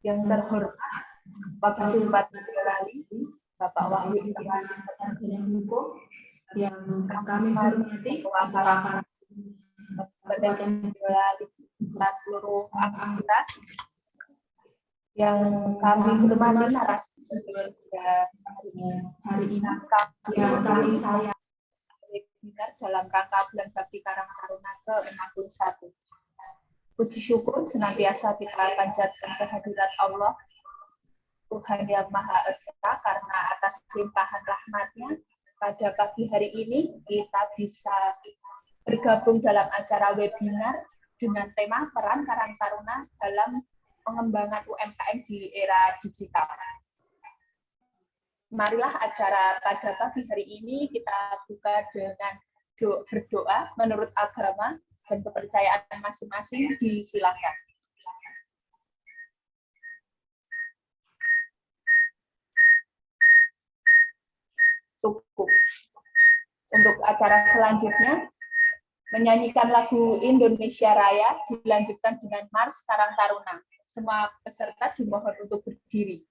Yang terhormat Wakil Bupati Boyolali, Bapak Wahyu Sarjana Hukum, yang kami hormati Bapak Kabupaten Boyolali dan seluruh anggota, yang kami hormati narasumber hari ini, yang kami sayang dalam rangka Bulan Bakti Karang Taruna ke-61. Puji syukur senantiasa kita panjatkan kehadirat Allah, Tuhan Yang Maha Esa, karena atas limpahan rahmat-Nya pada pagi hari ini kita bisa bergabung dalam acara webinar dengan tema peran Karang Taruna dalam pengembangan UMKM di era digital. Marilah acara pada pagi hari ini kita buka dengan berdoa menurut agama dan kepercayaan masing-masing. Disilakan. Cukup. Untuk acara selanjutnya, menyanyikan lagu Indonesia Raya dilanjutkan dengan Mars Karang Taruna. Semua peserta dimohon untuk berdiri.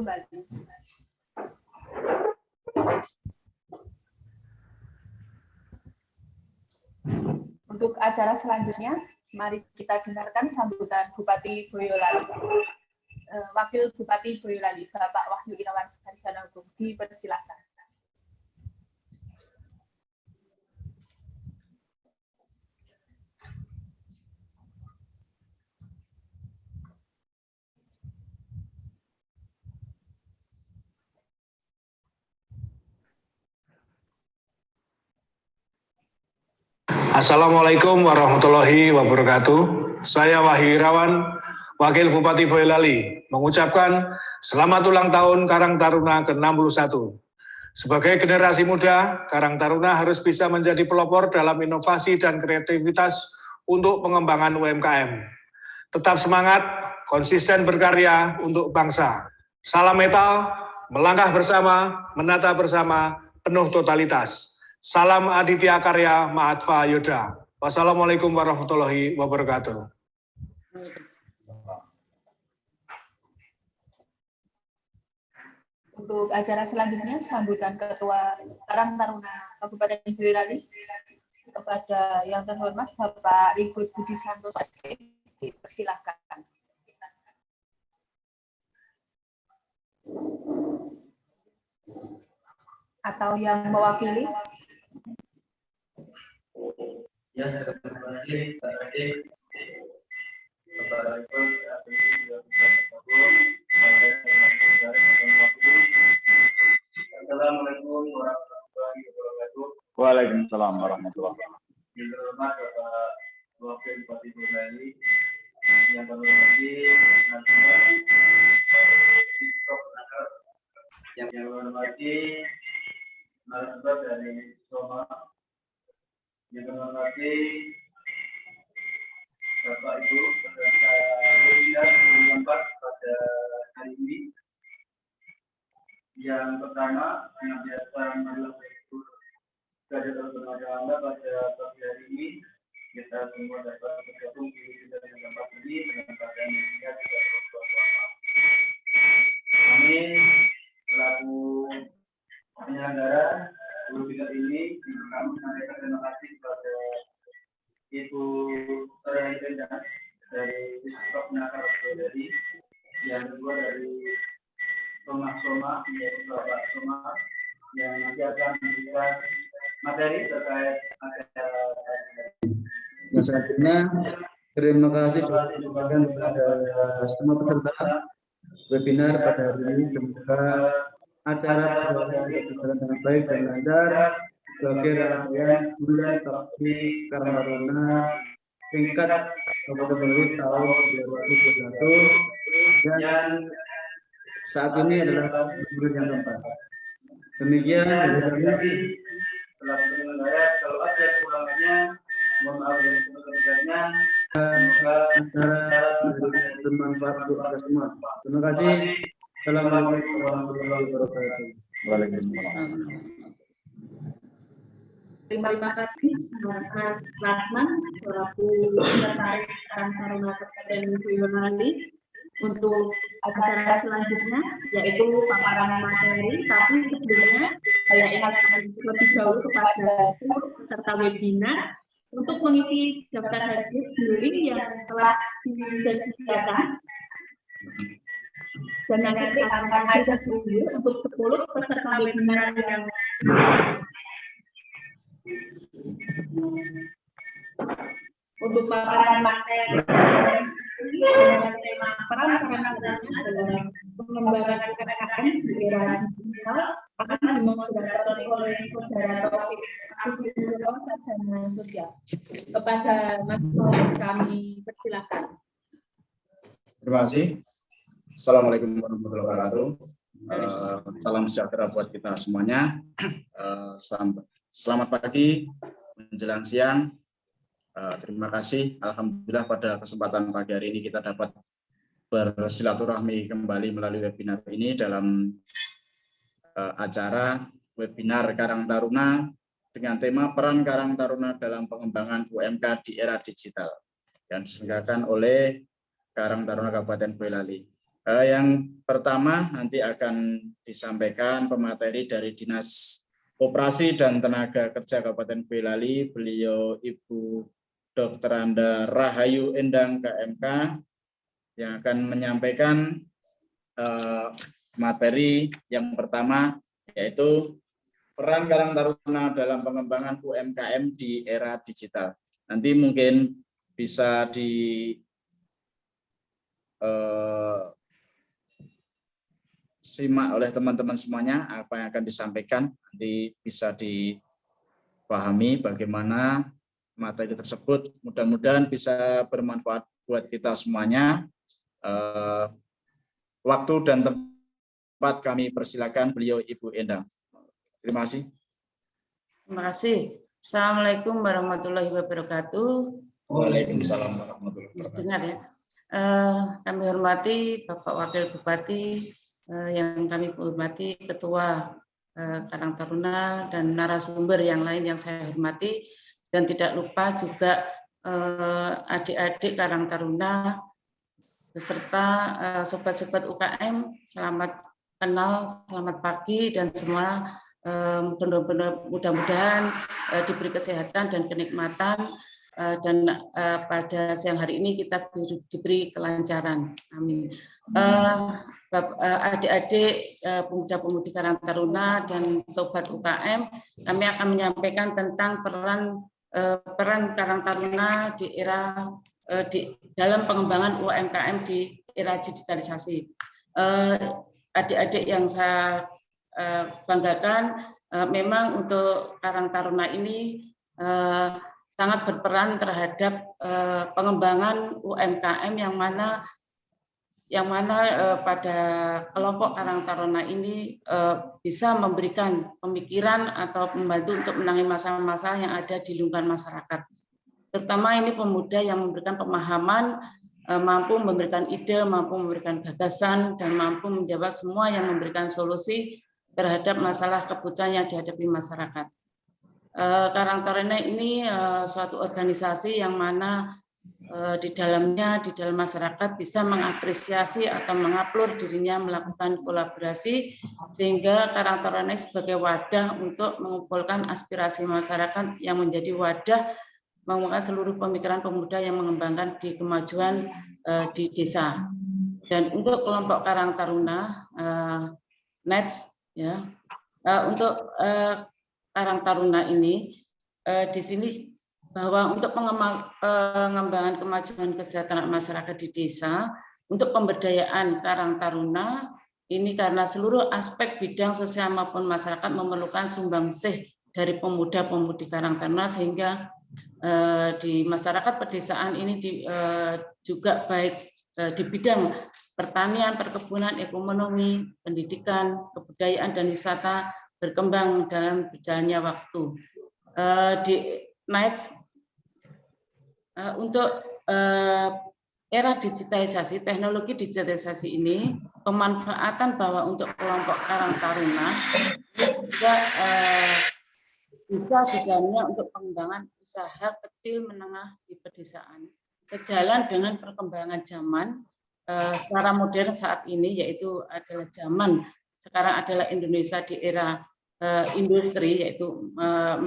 kembali. Untuk acara selanjutnya, mari kita dengarkan sambutan Bupati Boyolali. Wakil Bupati Boyolali, Bapak Wahyu Irawan Sarjana Hukum, dipersilakan. Assalamualaikum warahmatullahi wabarakatuh. Saya Wahyu Irawan, Wakil Bupati Boyolali, mengucapkan selamat ulang tahun Karang Taruna ke-61. Sebagai generasi muda, Karang Taruna harus bisa menjadi pelopor dalam inovasi dan kreativitas untuk pengembangan UMKM. Tetap semangat, konsisten berkarya untuk bangsa. Salam metal, melangkah bersama, menata bersama, penuh totalitas. Salam Aditya Karya Mahatva Yoda. Wassalamualaikum warahmatullahi wabarakatuh. Untuk acara selanjutnya, sambutan Ketua Karang Taruna Kabupaten Boyolali kepada yang terhormat Bapak Ribut Budi Santoso, dipersilakan. Atau yang mewakili? Ya, terima kasih Pak Radik. Kepada Ibu, Assalamualaikum warahmatullahi wabarakatuh. Waalaikumsalam warahmatullahi wabarakatuh. Yang terhormat Bapak Wakil Bupati Boyolali, yang kami hormati yang menghormati narasumber dari Soma, yang menghormati Bapak Ibu peserta webinar yang pada hari ini. Yang pertama, yang biasa adalah kader tenaga Anda pada pagi hari ini. Kita semua dapat bergabung di yang tempat ini dengan keadaan yang sehat dan berkuasa. Kami selaku penyelenggara webinar ini kami menyampaikan terima kasih kepada Ibu Soraya Bendan dari Diskop Nakar Boyolali, yang kedua dari Soma, yaitu Bapak Soma, yang nanti akan memberikan materi terkait acara. Yang selanjutnya, terima kasih kepada semua peserta webinar pada hari ini. Semoga acara berjalan dengan baik dan lancar sebagai rangkaian bulan Bakti Karang Taruna tingkat Kabupaten Boyolali tahun 2021 dan saat ini adalah bulan yang keempat. Demikian Setelah penyelenggara, kalau ada kurangannya, mohon maaf yang sebesar-besarnya. semoga acara bermanfaat untuk kita semua. Terima kasih. Assalamualaikum warahmatullahi wabarakatuh. Waalaikumsalam. Terima kasih Mas Ratman selaku Sekretaris Karang Taruna Kabupaten Boyolali. Untuk acara selanjutnya yaitu paparan materi, tapi sebelumnya saya ingin lebih dahulu kepada peserta webinar untuk mengisi daftar hadir daring yang telah disediakan. Dan nanti akan ada dulu untuk 10 peserta webinar yang untuk paparan materi dengan tema peran Karang Taruna dalam pengembangan UMKM di era digital akan dimoderator oleh Saudara Taufik Sarjana Sosial. Kepada Mas Taufik kami persilakan. Terima kasih. Assalamualaikum warahmatullahi wabarakatuh. Salam sejahtera buat kita semuanya. Selamat pagi, menjelang siang. Terima kasih. Alhamdulillah pada kesempatan pagi hari ini kita dapat bersilaturahmi kembali melalui webinar ini dalam acara webinar Karang Taruna dengan tema peran Karang Taruna dalam pengembangan UMK di era digital yang diselenggarakan oleh Karang Taruna Kabupaten Boyolali. Yang pertama nanti akan disampaikan pemateri dari Dinas Koperasi dan Tenaga Kerja Kabupaten Boyolali, beliau Ibu Dr. Anda Rahayu Endang KMK, yang akan menyampaikan materi yang pertama, yaitu peran Karang Taruna dalam pengembangan UMKM di era digital. Nanti mungkin bisa simak oleh teman-teman semuanya apa yang akan disampaikan, nanti bisa dipahami bagaimana materi tersebut. Mudah-mudahan bisa bermanfaat buat kita semuanya. Waktu dan tempat kami persilakan beliau Ibu Endang. Terima kasih. Terima kasih. Assalamualaikum warahmatullahi wabarakatuh. Waalaikumsalam warahmatullahi wabarakatuh. Dengar ya. Kami hormati Bapak Wakil Bupati, yang kami hormati Ketua Karang Taruna dan narasumber yang lain yang saya hormati, dan tidak lupa juga adik-adik Karang Taruna beserta sobat-sobat UKM. Selamat kenal, selamat pagi, dan semua mudah-mudahan diberi kesehatan dan kenikmatan, dan pada siang hari ini kita diberi kelancaran. Amin. Adik-adik pemuda-pemudi Karang Taruna dan sobat UKM, kami akan menyampaikan tentang peran Karang Taruna di era dalam pengembangan UMKM di era digitalisasi. Adik-adik yang saya banggakan, memang untuk Karang Taruna ini sangat berperan terhadap pengembangan UMKM yang mana pada kelompok Karang Taruna ini bisa memberikan pemikiran atau membantu untuk menangani masalah-masalah yang ada di lingkungan masyarakat. Terutama ini pemuda yang memberikan pemahaman, mampu memberikan ide, mampu memberikan gagasan, dan mampu menjawab semua yang memberikan solusi terhadap masalah kebutuhan yang dihadapi masyarakat. Karang Taruna ini suatu organisasi yang mana di dalam masyarakat bisa mengapresiasi atau mengaplur dirinya melakukan kolaborasi, sehingga Karang Taruna sebagai wadah untuk mengumpulkan aspirasi masyarakat yang menjadi wadah mengumpulkan seluruh pemikiran pemuda yang mengembangkan di kemajuan di desa. Dan untuk kelompok Karang Taruna NETS, ya, untuk Karang Taruna ini di sini bahwa untuk pengembangan kemajuan kesejahteraan masyarakat di desa, untuk pemberdayaan Karang Taruna ini karena seluruh aspek bidang sosial maupun masyarakat memerlukan sumbangsih dari pemuda-pemudi Karang Taruna, sehingga di masyarakat pedesaan ini juga baik di bidang pertanian, perkebunan, ekonomi, pendidikan, kebudayaan, dan wisata berkembang dalam berjalannya waktu. Di NITES, untuk era digitalisasi, teknologi digitalisasi ini, pemanfaatan bahwa untuk kelompok Karang Taruna juga bisa didalamnya untuk pengembangan usaha kecil menengah di pedesaan, sejalan dengan perkembangan zaman secara modern saat ini, yaitu adalah zaman sekarang adalah Indonesia di era industri, yaitu 4.0,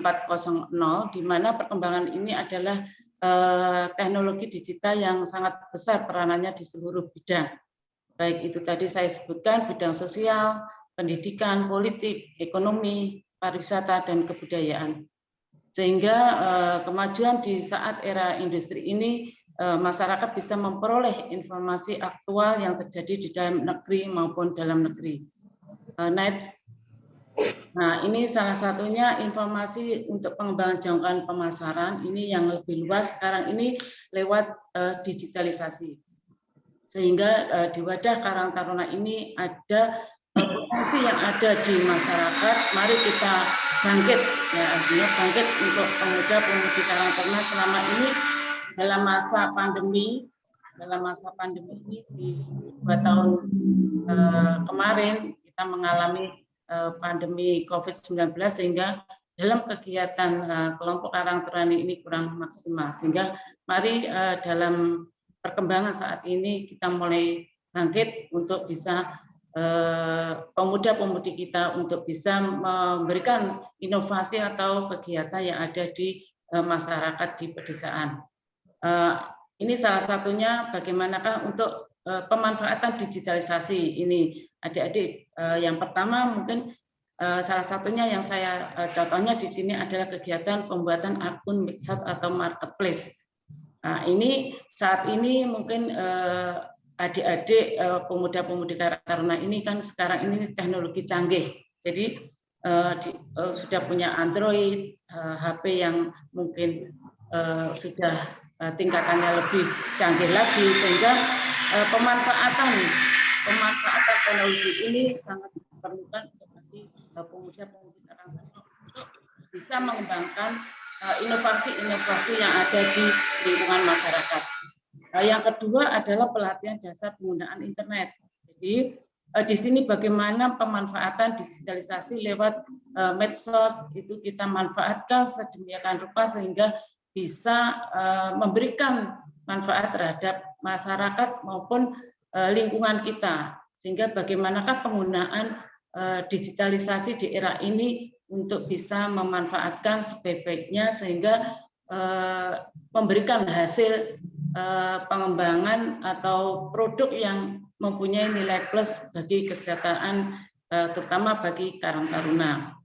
di mana perkembangan ini adalah teknologi digital yang sangat besar peranannya di seluruh bidang. Baik itu tadi saya sebutkan bidang sosial, pendidikan, politik, ekonomi, pariwisata, dan kebudayaan. Sehingga kemajuan di saat era industri ini, masyarakat bisa memperoleh informasi aktual yang terjadi di dalam negeri maupun dalam negeri. Next. Nah, ini salah satunya informasi untuk pengembangan jangkauan pemasaran ini yang lebih luas sekarang ini lewat digitalisasi. Sehingga di wadah Karang Taruna ini ada potensi yang ada di masyarakat. Mari kita bangkit, ya, artinya bangkit untuk pemuda-pemudi Karang Taruna selama ini dalam masa pandemi. Dalam masa pandemi ini di 2 tahun kemarin kita mengalami pandemi COVID-19, sehingga dalam kegiatan kelompok Karang Taruna ini kurang maksimal. Sehingga mari dalam perkembangan saat ini kita mulai bangkit untuk bisa pemuda-pemudi kita untuk bisa memberikan inovasi atau kegiatan yang ada di masyarakat di pedesaan. Ini salah satunya bagaimanakah untuk pemanfaatan digitalisasi ini, adik-adik. Yang pertama mungkin salah satunya yang saya contohnya di sini adalah kegiatan pembuatan akun Mixat atau marketplace. Nah, ini saat ini mungkin adik-adik pemuda-pemudi Karang Taruna ini kan sekarang ini teknologi canggih, jadi sudah punya Android, HP yang mungkin sudah tingkatannya lebih canggih lagi, sehingga pemanfaatan teknologi ini sangat diperlukan bagi pemuda-pemudi Karang Taruna untuk bisa mengembangkan inovasi-inovasi yang ada di lingkungan masyarakat. Yang kedua adalah pelatihan dasar penggunaan internet. Jadi di sini bagaimana pemanfaatan digitalisasi lewat medsos itu kita manfaatkan sedemikian rupa sehingga bisa memberikan manfaat terhadap masyarakat maupun lingkungan kita. Sehingga bagaimanakah penggunaan digitalisasi di era ini untuk bisa memanfaatkan sebaik-baiknya sehingga memberikan hasil pengembangan atau produk yang mempunyai nilai plus bagi kesejahteraan terutama bagi Karang Taruna.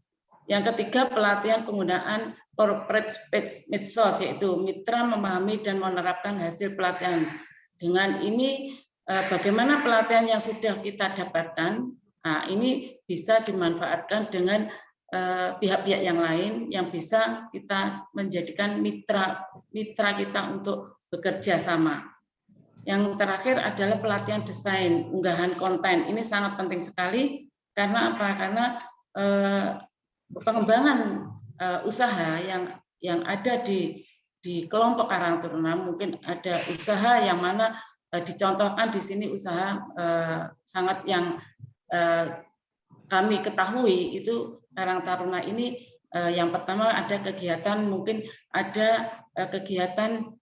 Yang ketiga, pelatihan penggunaan corporate medsos, yaitu mitra memahami dan menerapkan hasil pelatihan. Dengan ini bagaimana pelatihan yang sudah kita dapatkan, nah, ini bisa dimanfaatkan dengan pihak-pihak yang lain yang bisa kita menjadikan mitra kita untuk bekerja sama. Yang terakhir adalah pelatihan desain, unggahan konten. Ini sangat penting sekali karena apa? Karena pengembangan usaha yang ada di kelompok Karang Taruna, mungkin ada usaha yang mana dicontohkan di sini usaha sangat yang kami ketahui itu Karang Taruna ini yang pertama ada kegiatan, mungkin ada kegiatan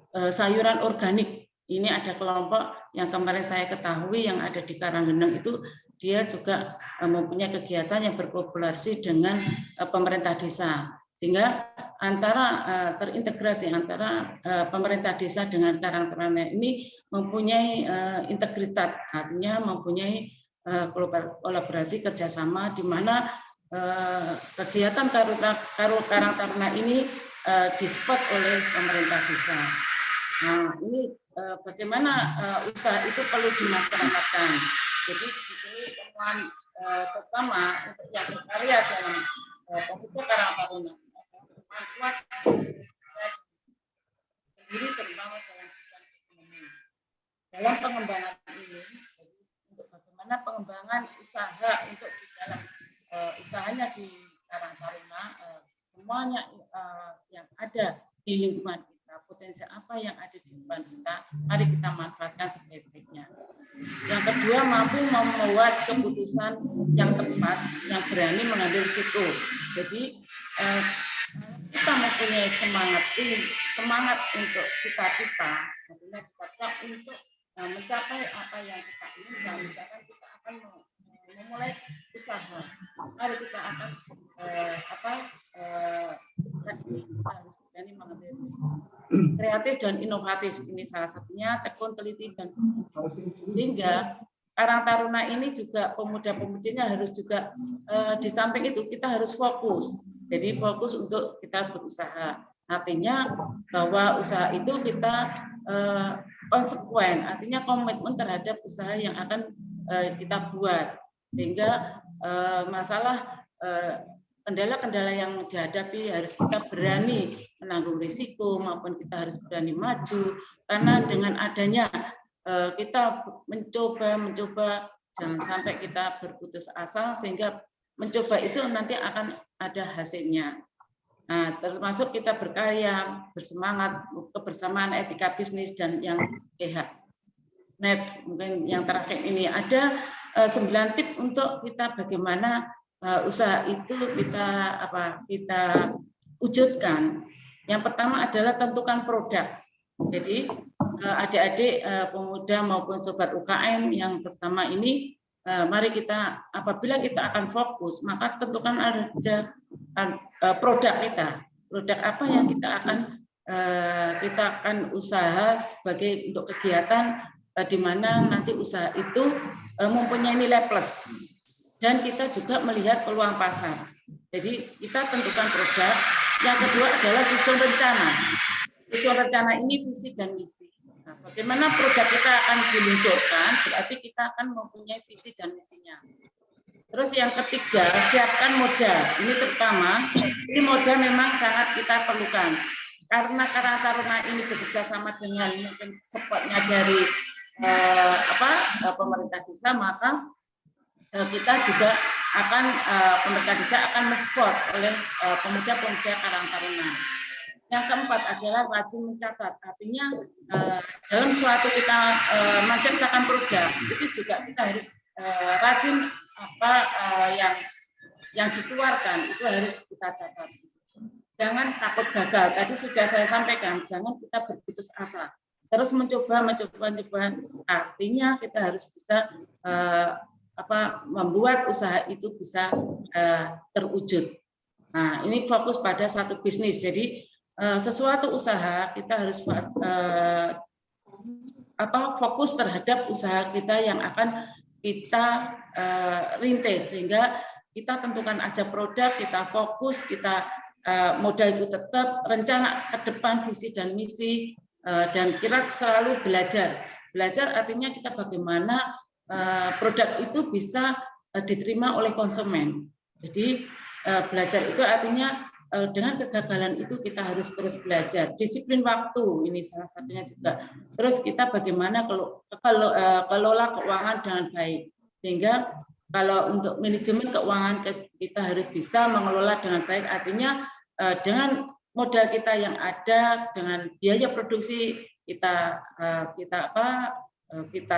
sayuran organik. Ini ada kelompok yang kemarin saya ketahui yang ada di Karanggeneng itu dia juga mempunyai kegiatan yang berkolaborasi dengan pemerintah desa, sehingga terintegrasi antara pemerintah desa dengan Karang Taruna ini mempunyai integritas, artinya mempunyai kolaborasi kerjasama di mana kegiatan Karang Taruna ini disupport oleh pemerintah desa. Nah, ini bagaimana usaha itu perlu dimasyarakatkan. Jadi di sini temuan pertama untuk yang berkarya dalam pemuda Karang Taruna kemampuan sendiri terutama dalam bidang ekonomi. Dalam pengembangan ini, untuk bagaimana pengembangan usaha untuk di dalam usahanya di Karang Taruna, semuanya yang ada di lingkungan kita, potensi apa yang ada di lingkungan kita, mari kita manfaatkan sebaik-baiknya. Yang kedua, mampu membuat keputusan yang tepat, yang berani mengambil risiko. Jadi kita mempunyai semangat untuk cita-cita, tentunya cita-cita untuk mencapai apa yang kita inginkan. Misalkan kita akan memulai usaha, mari kita akan kita harus berani mengambil risiko. Kreatif dan inovatif ini salah satunya, tekun, teliti dan sehingga Karang Taruna ini juga pemuda-pemudinya harus juga di samping itu kita harus fokus. Jadi fokus untuk kita berusaha. Artinya bahwa usaha itu kita konsekuen, artinya komitmen terhadap usaha yang akan kita buat. Sehingga masalah kendala-kendala yang dihadapi harus kita berani menanggung risiko maupun kita harus berani maju, karena dengan adanya kita mencoba jangan sampai kita berputus asa, sehingga mencoba itu nanti akan ada hasilnya. Nah, termasuk kita berkarya, bersemangat, kebersamaan, etika bisnis dan yang sehat. Next, mungkin yang terakhir ini ada 9 tip untuk kita bagaimana usaha itu kita wujudkan. Yang pertama adalah tentukan produk. Jadi adik-adik pemuda maupun sobat UKM yang pertama ini, mari kita apabila kita akan fokus, maka tentukan ada produk apa yang kita akan usaha sebagai untuk kegiatan di mana nanti usaha itu mempunyai nilai plus dan kita juga melihat peluang pasar. Jadi kita tentukan produk. Yang kedua adalah susun rencana. Susun rencana ini visi dan misi. Nah, bagaimana produk kita akan diluncurkan, berarti kita akan mempunyai visi dan misinya. Terus yang ketiga, siapkan modal. Ini terutama, ini modal memang sangat kita perlukan. Karena Karang Taruna ini bekerja sama dengan mungkin supportnya dari pemerintah desa, maka kita juga akan pemerintah desa akan mensupport oleh pemuda-pemuda Karang Taruna. Yang keempat adalah rajin mencatat. Artinya dalam suatu kita menciptakan produk itu juga kita harus rajin yang dikeluarkan itu harus kita catat. Jangan takut gagal. Tadi sudah saya sampaikan, jangan kita berputus asa. Terus mencoba. Artinya kita harus bisa membuat usaha itu bisa terwujud. Nah, ini fokus pada satu bisnis. Jadi sesuatu usaha kita harus fokus terhadap usaha kita yang akan kita rintis, sehingga kita tentukan aja produk, kita fokus, kita modal itu tetap, rencana ke depan, visi dan misi, dan kita selalu belajar. Belajar artinya kita bagaimana produk itu bisa diterima oleh konsumen. Jadi belajar itu artinya dengan kegagalan itu kita harus terus belajar. Disiplin waktu ini salah satunya juga. Terus kita bagaimana kelola keuangan dengan baik. Sehingga kalau untuk manajemen keuangan kita harus bisa mengelola dengan baik. Artinya dengan modal kita yang ada, dengan biaya produksi kita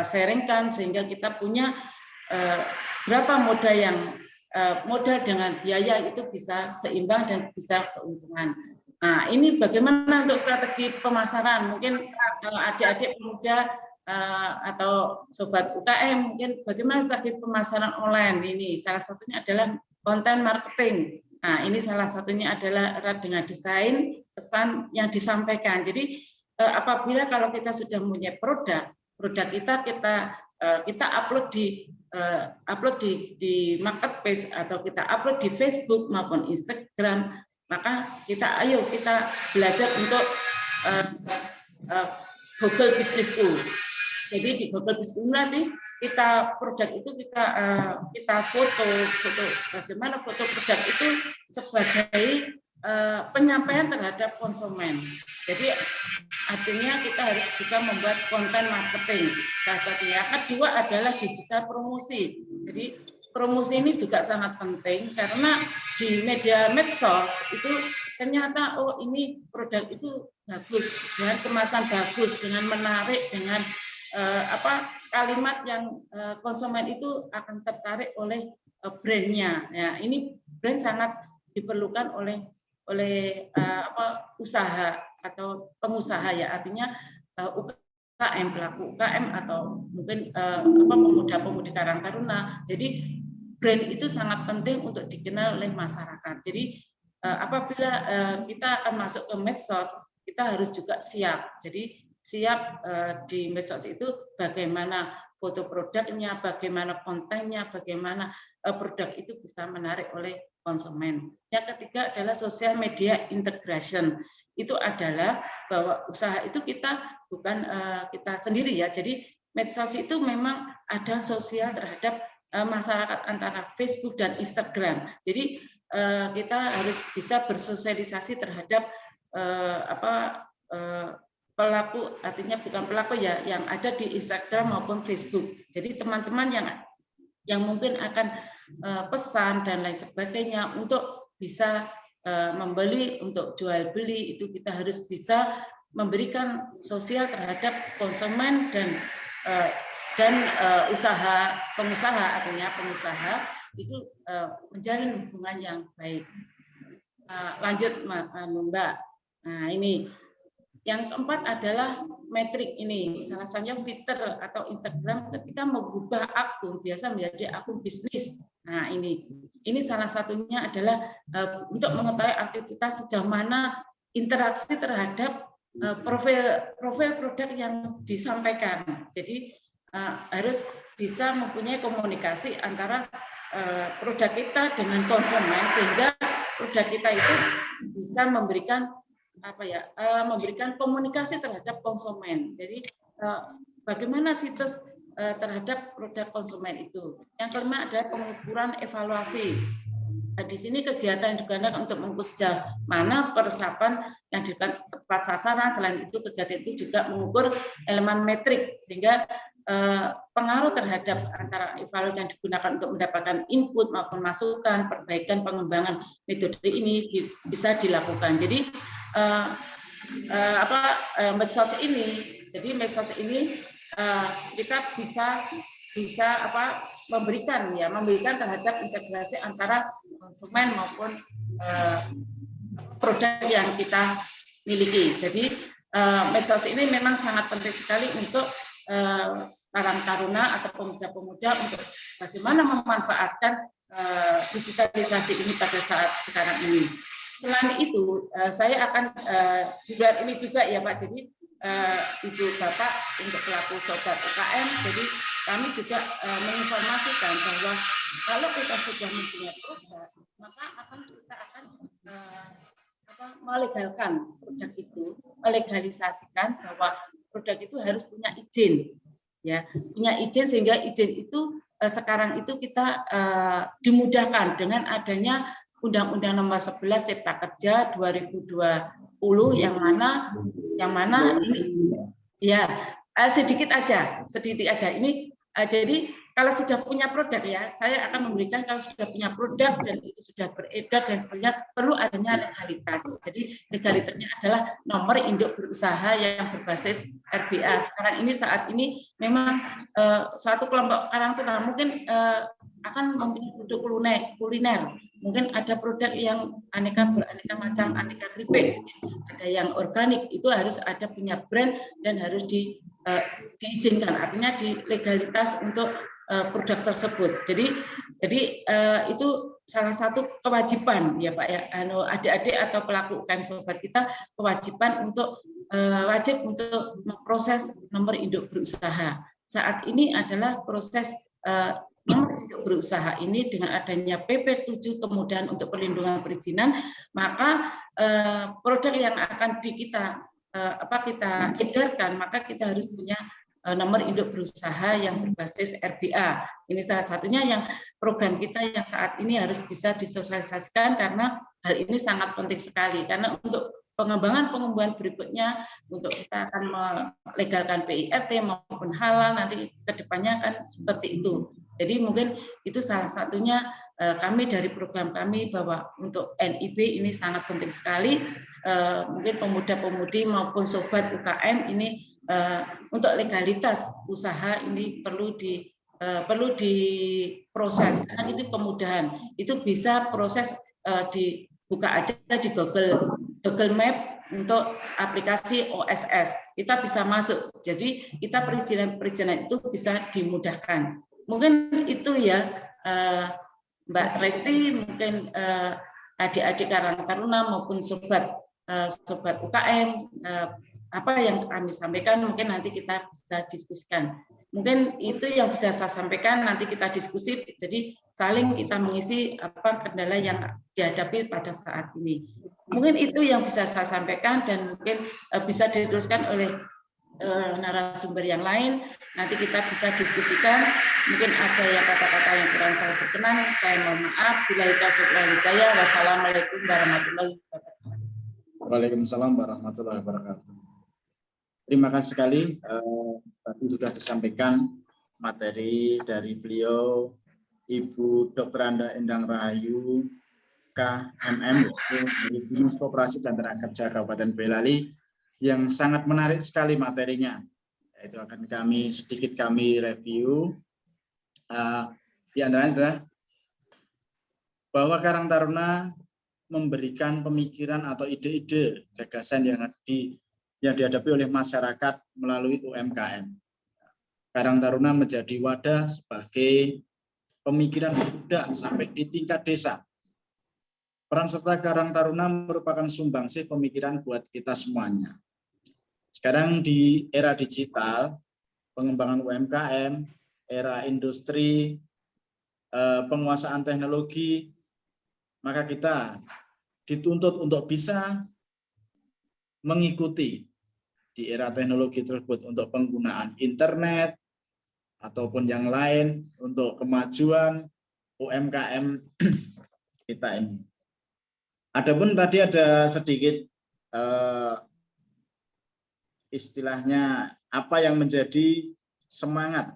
sharingkan sehingga kita punya berapa modal dengan biaya itu bisa seimbang dan bisa keuntungan. Nah, ini bagaimana untuk strategi pemasaran? Mungkin adik-adik pemuda atau sobat UKM, mungkin bagaimana strategi pemasaran online ini? Salah satunya adalah konten marketing. Nah, ini salah satunya adalah erat dengan desain, pesan yang disampaikan. Jadi apabila kalau kita sudah mempunyai produk kita upload di marketplace atau kita upload di Facebook maupun Instagram, maka kita belajar untuk Google Business School. Jadi di Google Business School nanti produk itu kita foto bagaimana foto produk itu sebagai penyampaian terhadap konsumen. Jadi artinya kita harus juga membuat konten marketing. Salah satunya. Kedua adalah digital promosi. Jadi promosi ini juga sangat penting karena di media medsos itu ternyata ini produk itu bagus dengan kemasan bagus, dengan menarik, dengan kalimat yang konsumen itu akan tertarik oleh brandnya. Ya, ini brand sangat diperlukan oleh usaha atau pengusaha, ya, artinya UKM, pelaku UKM atau mungkin pemuda-pemudi Karang Taruna. Jadi brand itu sangat penting untuk dikenal oleh masyarakat. Jadi apabila kita akan masuk ke medsos, kita harus juga siap. Jadi siap di medsos itu bagaimana foto produknya, bagaimana kontennya, bagaimana produk itu bisa menarik oleh konsumen. Yang ketiga adalah social media integration. Itu adalah bahwa usaha itu kita bukan kita sendiri, ya. Jadi medsos itu memang ada sosial terhadap masyarakat antara Facebook dan Instagram. Jadi kita harus bisa bersosialisasi terhadap pelaku, artinya bukan pelaku, ya, yang ada di Instagram maupun Facebook. Jadi teman-teman yang mungkin akan pesan dan lain sebagainya untuk bisa membeli, untuk jual beli, itu kita harus bisa memberikan sosial terhadap konsumen dan pengusaha, artinya pengusaha itu menjalin hubungan yang baik. Lanjut Mbak. Nah, ini Yang keempat adalah metrik ini, salah satunya fitur atau Instagram ketika mengubah akun biasa menjadi akun bisnis. Nah ini salah satunya adalah untuk mengetahui aktivitas sejauh mana interaksi terhadap profil produk yang disampaikan. Jadi harus bisa mempunyai komunikasi antara produk kita dengan konsumen sehingga produk kita itu bisa memberikan memberikan komunikasi terhadap konsumen. Jadi bagaimana situs terhadap produk konsumen itu. Yang kelima adalah pengukuran evaluasi. Di sini kegiatan yang digunakan untuk mengukur sejauh mana peresapan yang dilakukan tepat sasaran. Selain itu kegiatan itu juga mengukur elemen metrik sehingga pengaruh terhadap antara evaluasi yang digunakan untuk mendapatkan input maupun masukan, perbaikan, pengembangan metode ini bisa dilakukan. Jadi medsos ini, kita bisa memberikan terhadap integrasi antara konsumen maupun produk yang kita miliki. Jadi medsos ini memang sangat penting sekali untuk karang taruna atau pemuda-pemuda untuk bagaimana memanfaatkan digitalisasi ini pada saat sekarang ini. Selain itu, saya akan di luar ini juga ya Pak. Jadi Ibu Bapak untuk pelaku sobat UKM, jadi kami juga menginformasikan bahwa kalau kita sudah mempunyai produk, maka kita akan melegalkan produk itu, melegalisasikan bahwa produk itu harus punya izin, ya, punya izin sehingga izin itu sekarang itu kita dimudahkan dengan adanya Undang-Undang Nomor 11 Cipta Kerja 2020 yang mana ini ya sedikit aja ini jadi kalau sudah punya produk ya saya akan memberikan kalau sudah punya produk dan itu sudah beredar dan sebagainya perlu adanya legalitas. Jadi legalitasnya adalah nomor induk berusaha yang berbasis RBA. Saat ini memang suatu kelompok karang taruna mungkin akan mempunyai produk kuliner. Mungkin ada produk yang beraneka macam, aneka keripik, ada yang organik, itu harus ada punya brand dan harus diizinkan, artinya di legalitas untuk produk tersebut. Jadi itu salah satu kewajiban ya Pak ya, adik-adik atau pelaku UKM sobat kita kewajiban untuk wajib untuk memproses nomor induk berusaha. Saat ini adalah proses nomor induk berusaha ini dengan adanya PP 7 kemudian untuk perlindungan perizinan, maka produk yang akan kita edarkan maka kita harus punya nomor induk berusaha yang berbasis RBA. Ini salah satunya yang program kita yang saat ini harus bisa disosialisasikan karena hal ini sangat penting sekali karena untuk pengembangan berikutnya untuk kita akan melegalkan PIRT maupun halal nanti kedepannya kan seperti itu. Jadi mungkin itu salah satunya kami dari program kami bahwa untuk NIB ini sangat penting sekali. Mungkin pemuda-pemudi maupun sobat UKM ini untuk legalitas usaha ini perlu diproses karena itu kemudahan. Itu bisa proses dibuka aja di Google Map untuk aplikasi OSS. Kita bisa masuk. Jadi kita perizinan itu bisa dimudahkan. Mungkin itu ya Mbak Resti, mungkin adik-adik Karang Taruna maupun sobat UKM apa yang kami sampaikan mungkin nanti kita bisa diskusikan. Mungkin itu yang bisa saya sampaikan, nanti kita diskusi, jadi saling kita mengisi apa kendala yang dihadapi pada saat ini. Mungkin itu yang bisa saya sampaikan dan mungkin bisa diteruskan oleh narasumber yang lain. Nanti kita bisa diskusikan. Mungkin ada yang kata-kata yang kurang saya berkenan, saya mohon maaf. Billahi taufiq wal hidayah. Wassalamualaikum warahmatullahi wabarakatuh. Waalaikumsalam warahmatullahi wabarakatuh. Terima kasih sekali. Tadi sudah disampaikan materi dari beliau, Ibu Dr. Anda Endang Rahayu, KMM, dari Dinas Koperasi dan Tenaga Kerja Kabupaten Boyolali, yang sangat menarik sekali materinya. Itu akan sedikit kami review. Di antaranya adalah bahwa Karang Taruna memberikan pemikiran atau ide-ide gagasan yang yang dihadapi oleh masyarakat melalui UMKM. Karang Taruna menjadi wadah sebagai pemikiran muda sampai di tingkat desa. Peran serta Karang Taruna merupakan sumbangsih pemikiran buat kita semuanya. Sekarang di era digital, pengembangan UMKM, era industri, penguasaan teknologi, maka kita dituntut untuk bisa mengikuti di era teknologi tersebut untuk penggunaan internet ataupun yang lain untuk kemajuan UMKM kita ini. Adapun tadi ada sedikit istilahnya apa yang menjadi semangat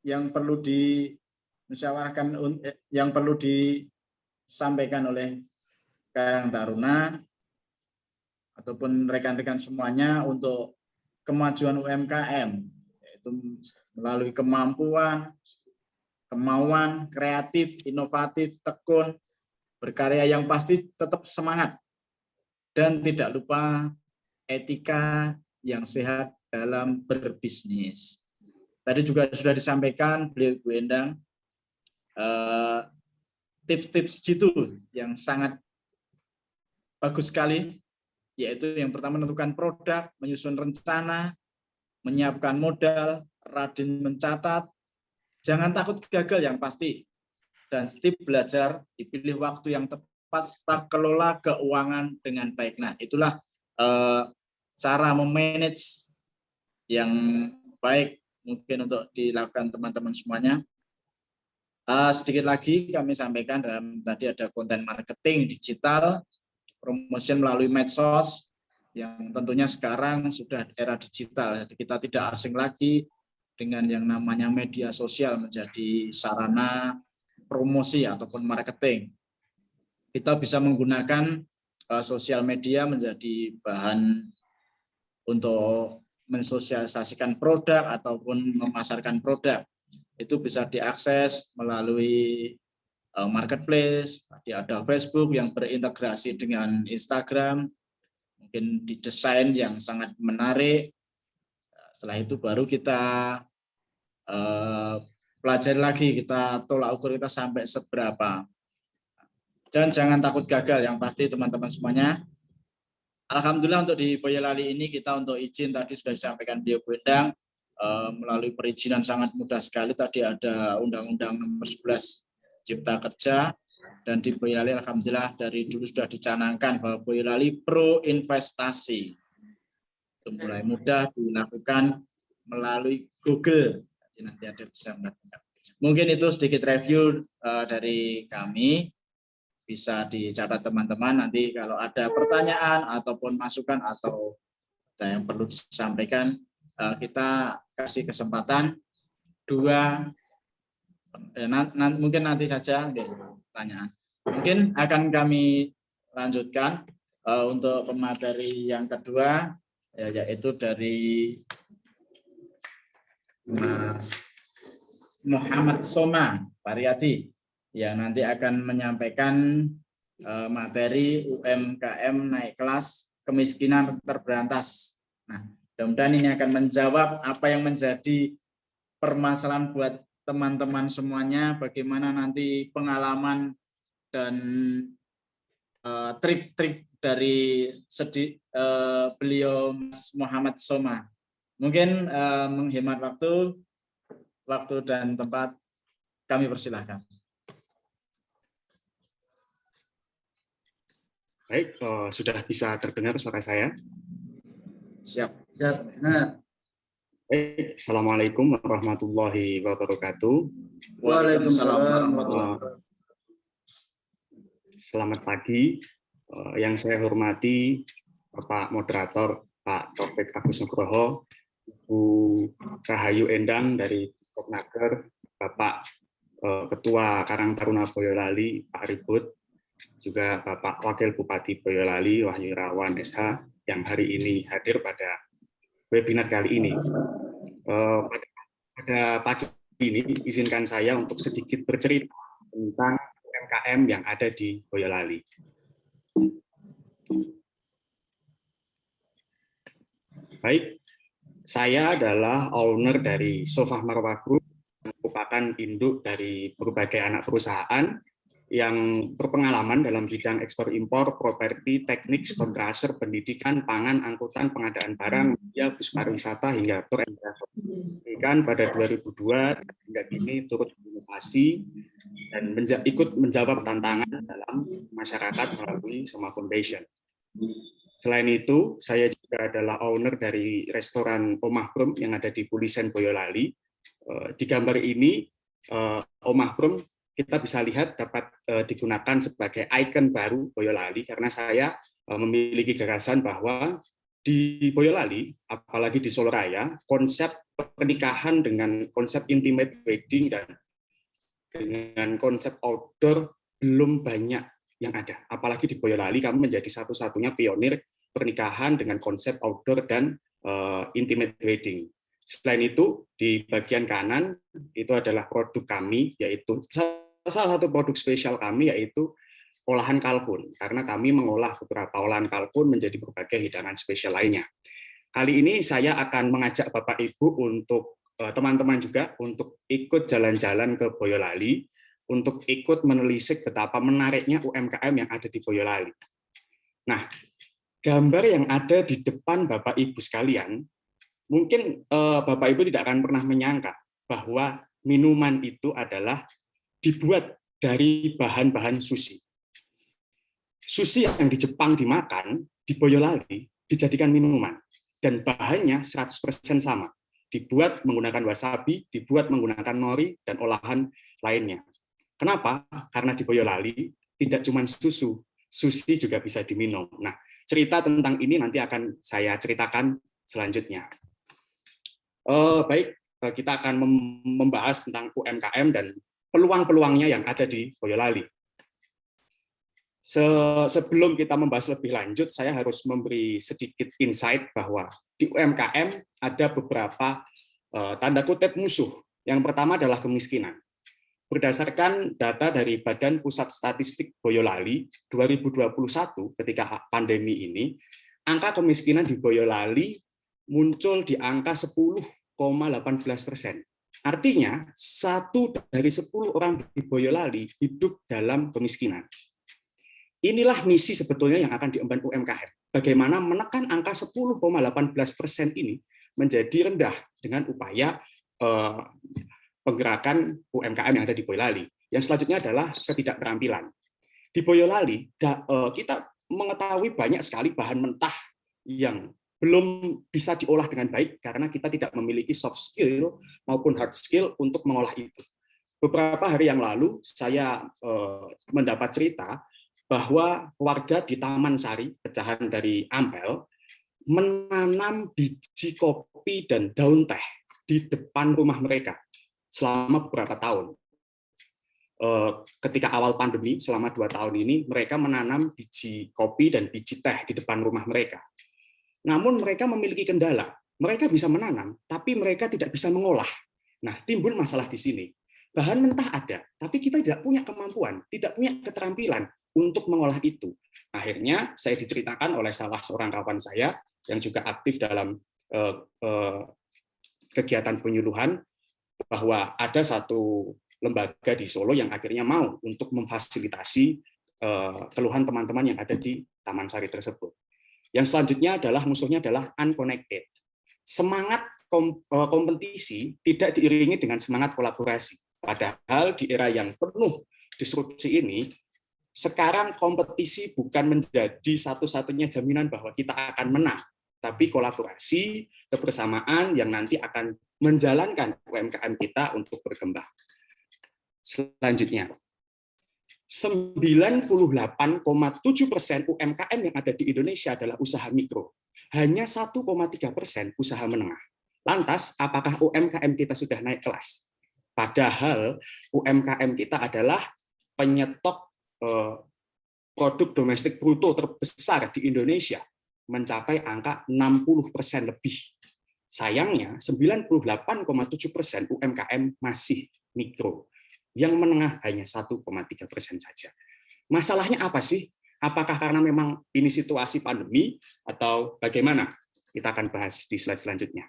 yang perlu dimusyawarahkan, yang perlu disampaikan oleh Karang Taruna ataupun rekan-rekan semuanya untuk kemajuan UMKM, yaitu melalui kemampuan, kemauan, kreatif, inovatif, tekun, berkarya yang pasti tetap semangat, dan tidak lupa etika yang sehat dalam berbisnis. Tadi juga sudah disampaikan beliau Bu Endang tips-tips jitu yang sangat bagus sekali, yaitu yang pertama menentukan produk, menyusun rencana, menyiapkan modal, rajin mencatat, jangan takut gagal yang pasti, dan tips belajar, dipilih waktu yang tepat, tak kelola keuangan dengan baik. Nah, itulah cara memanage yang baik mungkin untuk dilakukan teman-teman semuanya. Sedikit lagi kami sampaikan dalam tadi ada konten marketing digital, promotion melalui medsos, yang tentunya sekarang sudah era digital. Jadi kita tidak asing lagi dengan yang namanya media sosial menjadi sarana promosi ataupun marketing. Kita bisa menggunakan sosial media menjadi bahan untuk mensosialisasikan produk ataupun memasarkan produk. Itu bisa diakses melalui marketplace, ada Facebook yang berintegrasi dengan Instagram, mungkin didesain yang sangat menarik. Setelah itu baru kita pelajari lagi, kita tolak ukur kita sampai seberapa. Dan jangan takut gagal, yang pasti teman-teman semuanya. Alhamdulillah untuk di Boyolali ini kita untuk izin tadi sudah disampaikan beliau Bu Endang, melalui perizinan sangat mudah sekali. Tadi ada Undang-Undang Nomor 11 Cipta Kerja, dan di Boyolali alhamdulillah dari dulu sudah dicanangkan bahwa Boyolali pro investasi. Itu mulai mudah dilakukan melalui Google. Nanti ada bisa melakukan. Mungkin itu sedikit review dari kami. Bisa dicatat teman-teman, nanti kalau ada pertanyaan ataupun masukan atau ada yang perlu disampaikan, kita kasih kesempatan mungkin nanti saja pertanyaan. Mungkin akan kami lanjutkan untuk pemateri yang kedua, yaitu dari Mas Muhammad Soma Pariyadi, yang nanti akan menyampaikan materi UMKM naik kelas, kemiskinan terberantas. Nah, mudah-mudahan ini akan menjawab apa yang menjadi permasalahan buat teman-teman semuanya, bagaimana nanti pengalaman dan trik-trik dari beliau Mas Muhammad Soma. Mungkin menghemat waktu dan tempat, kami persilahkan. Baik, sudah bisa terdengar suara saya? Siap. Baik, Assalamualaikum warahmatullahi wabarakatuh. Waalaikumsalam warahmatullahi wabarakatuh. Selamat pagi. Yang saya hormati Bapak Moderator, Pak Taufik Agus Nugroho, Bu Rahayu Endang dari Kopnaker, Bapak Ketua Karang Taruna Boyolali, Pak Ribut, juga Bapak Wakil Bupati Boyolali, Wahyu Irawan SH, yang hari ini hadir pada webinar kali ini. Pada pagi ini, izinkan saya untuk sedikit bercerita tentang UMKM yang ada di Boyolali. Baik, saya adalah owner dari Sofah Marwah Group, yang merupakan induk dari berbagai anak perusahaan yang berpengalaman dalam bidang ekspor impor, properti, teknik, stock transfer, pendidikan, pangan, angkutan, pengadaan barang, media, bus pariwisata hingga tour and travel. Kan pada 2002 hingga kini turut berinovasi dan ikut menjawab tantangan dalam masyarakat melalui Soma Foundation. Selain itu, saya juga adalah owner dari restoran Omah Brum yang ada di Pulisen, Boyolali. Di gambar ini, Omah Brum kita bisa lihat dapat digunakan sebagai ikon baru Boyolali, karena saya memiliki gagasan bahwa di Boyolali, apalagi di Soloraya, konsep pernikahan dengan konsep intimate wedding dan dengan konsep outdoor belum banyak yang ada. Apalagi di Boyolali, kami menjadi satu-satunya pionir pernikahan dengan konsep outdoor dan intimate wedding. Selain itu, di bagian kanan itu adalah produk kami, yaitu salah satu produk spesial kami, yaitu olahan kalkun, karena kami mengolah beberapa olahan kalkun menjadi berbagai hidangan spesial lainnya. Kali ini saya akan mengajak Bapak Ibu untuk teman-teman juga untuk ikut jalan-jalan ke Boyolali, untuk ikut menelisik betapa menariknya UMKM yang ada di Boyolali. Nah, gambar yang ada di depan Bapak Ibu sekalian, mungkin Bapak Ibu tidak akan pernah menyangka bahwa minuman itu adalah dibuat dari bahan-bahan sushi. Sushi yang di Jepang dimakan, di Boyolali dijadikan minuman. Dan bahannya 100% sama. Dibuat menggunakan wasabi, dibuat menggunakan nori, dan olahan lainnya. Kenapa? Karena di Boyolali tidak cuma susu, sushi juga bisa diminum. Nah, cerita tentang ini nanti akan saya ceritakan selanjutnya. Baik, kita akan membahas tentang UMKM dan peluang-peluangnya yang ada di Boyolali. Sebelum kita membahas lebih lanjut, saya harus memberi sedikit insight bahwa di UMKM ada beberapa tanda kutip musuh. Yang pertama adalah kemiskinan. Berdasarkan data dari Badan Pusat Statistik Boyolali 2021, ketika pandemi ini, angka kemiskinan di Boyolali muncul di angka 10,18%. Artinya, 1 dari 10 orang di Boyolali hidup dalam kemiskinan. Inilah misi sebetulnya yang akan diemban UMKM. Bagaimana menekan angka 10,18% ini menjadi rendah dengan upaya penggerakan UMKM yang ada di Boyolali. Yang selanjutnya adalah ketidakterampilan. Di Boyolali, kita mengetahui banyak sekali bahan mentah yang belum bisa diolah dengan baik karena kita tidak memiliki soft skill maupun hard skill untuk mengolah itu. Beberapa hari yang lalu, saya mendapat cerita bahwa warga di Taman Sari, pecahan dari Ampel, menanam biji kopi dan daun teh di depan rumah mereka selama beberapa tahun. Ketika awal pandemi, selama 2 tahun ini, mereka menanam biji kopi dan biji teh di depan rumah mereka. Namun mereka memiliki kendala. Mereka bisa menanam, tapi mereka tidak bisa mengolah. Nah, timbul masalah di sini. Bahan mentah ada, tapi kita tidak punya kemampuan, tidak punya keterampilan untuk mengolah itu. Akhirnya saya diceritakan oleh salah seorang kawan saya yang juga aktif dalam kegiatan penyuluhan bahwa ada satu lembaga di Solo yang akhirnya mau untuk memfasilitasi keluhan teman-teman yang ada di Taman Sari tersebut. Yang selanjutnya adalah musuhnya adalah unconnected. Semangat kompetisi tidak diiringi dengan semangat kolaborasi. Padahal di era yang penuh disrupsi ini, sekarang kompetisi bukan menjadi satu-satunya jaminan bahwa kita akan menang, tapi kolaborasi, kebersamaan yang nanti akan menjalankan UMKM kita untuk berkembang. Selanjutnya, 98,7% UMKM yang ada di Indonesia adalah usaha mikro. Hanya 1,3% usaha menengah. Lantas, apakah UMKM kita sudah naik kelas? Padahal UMKM kita adalah penyetok produk domestik bruto terbesar di Indonesia, mencapai angka 60% lebih. Sayangnya, 98,7% UMKM masih mikro. Yang menengah hanya 1,3% saja. Masalahnya apa sih? Apakah karena memang ini situasi pandemi atau bagaimana? Kita akan bahas di slide selanjutnya.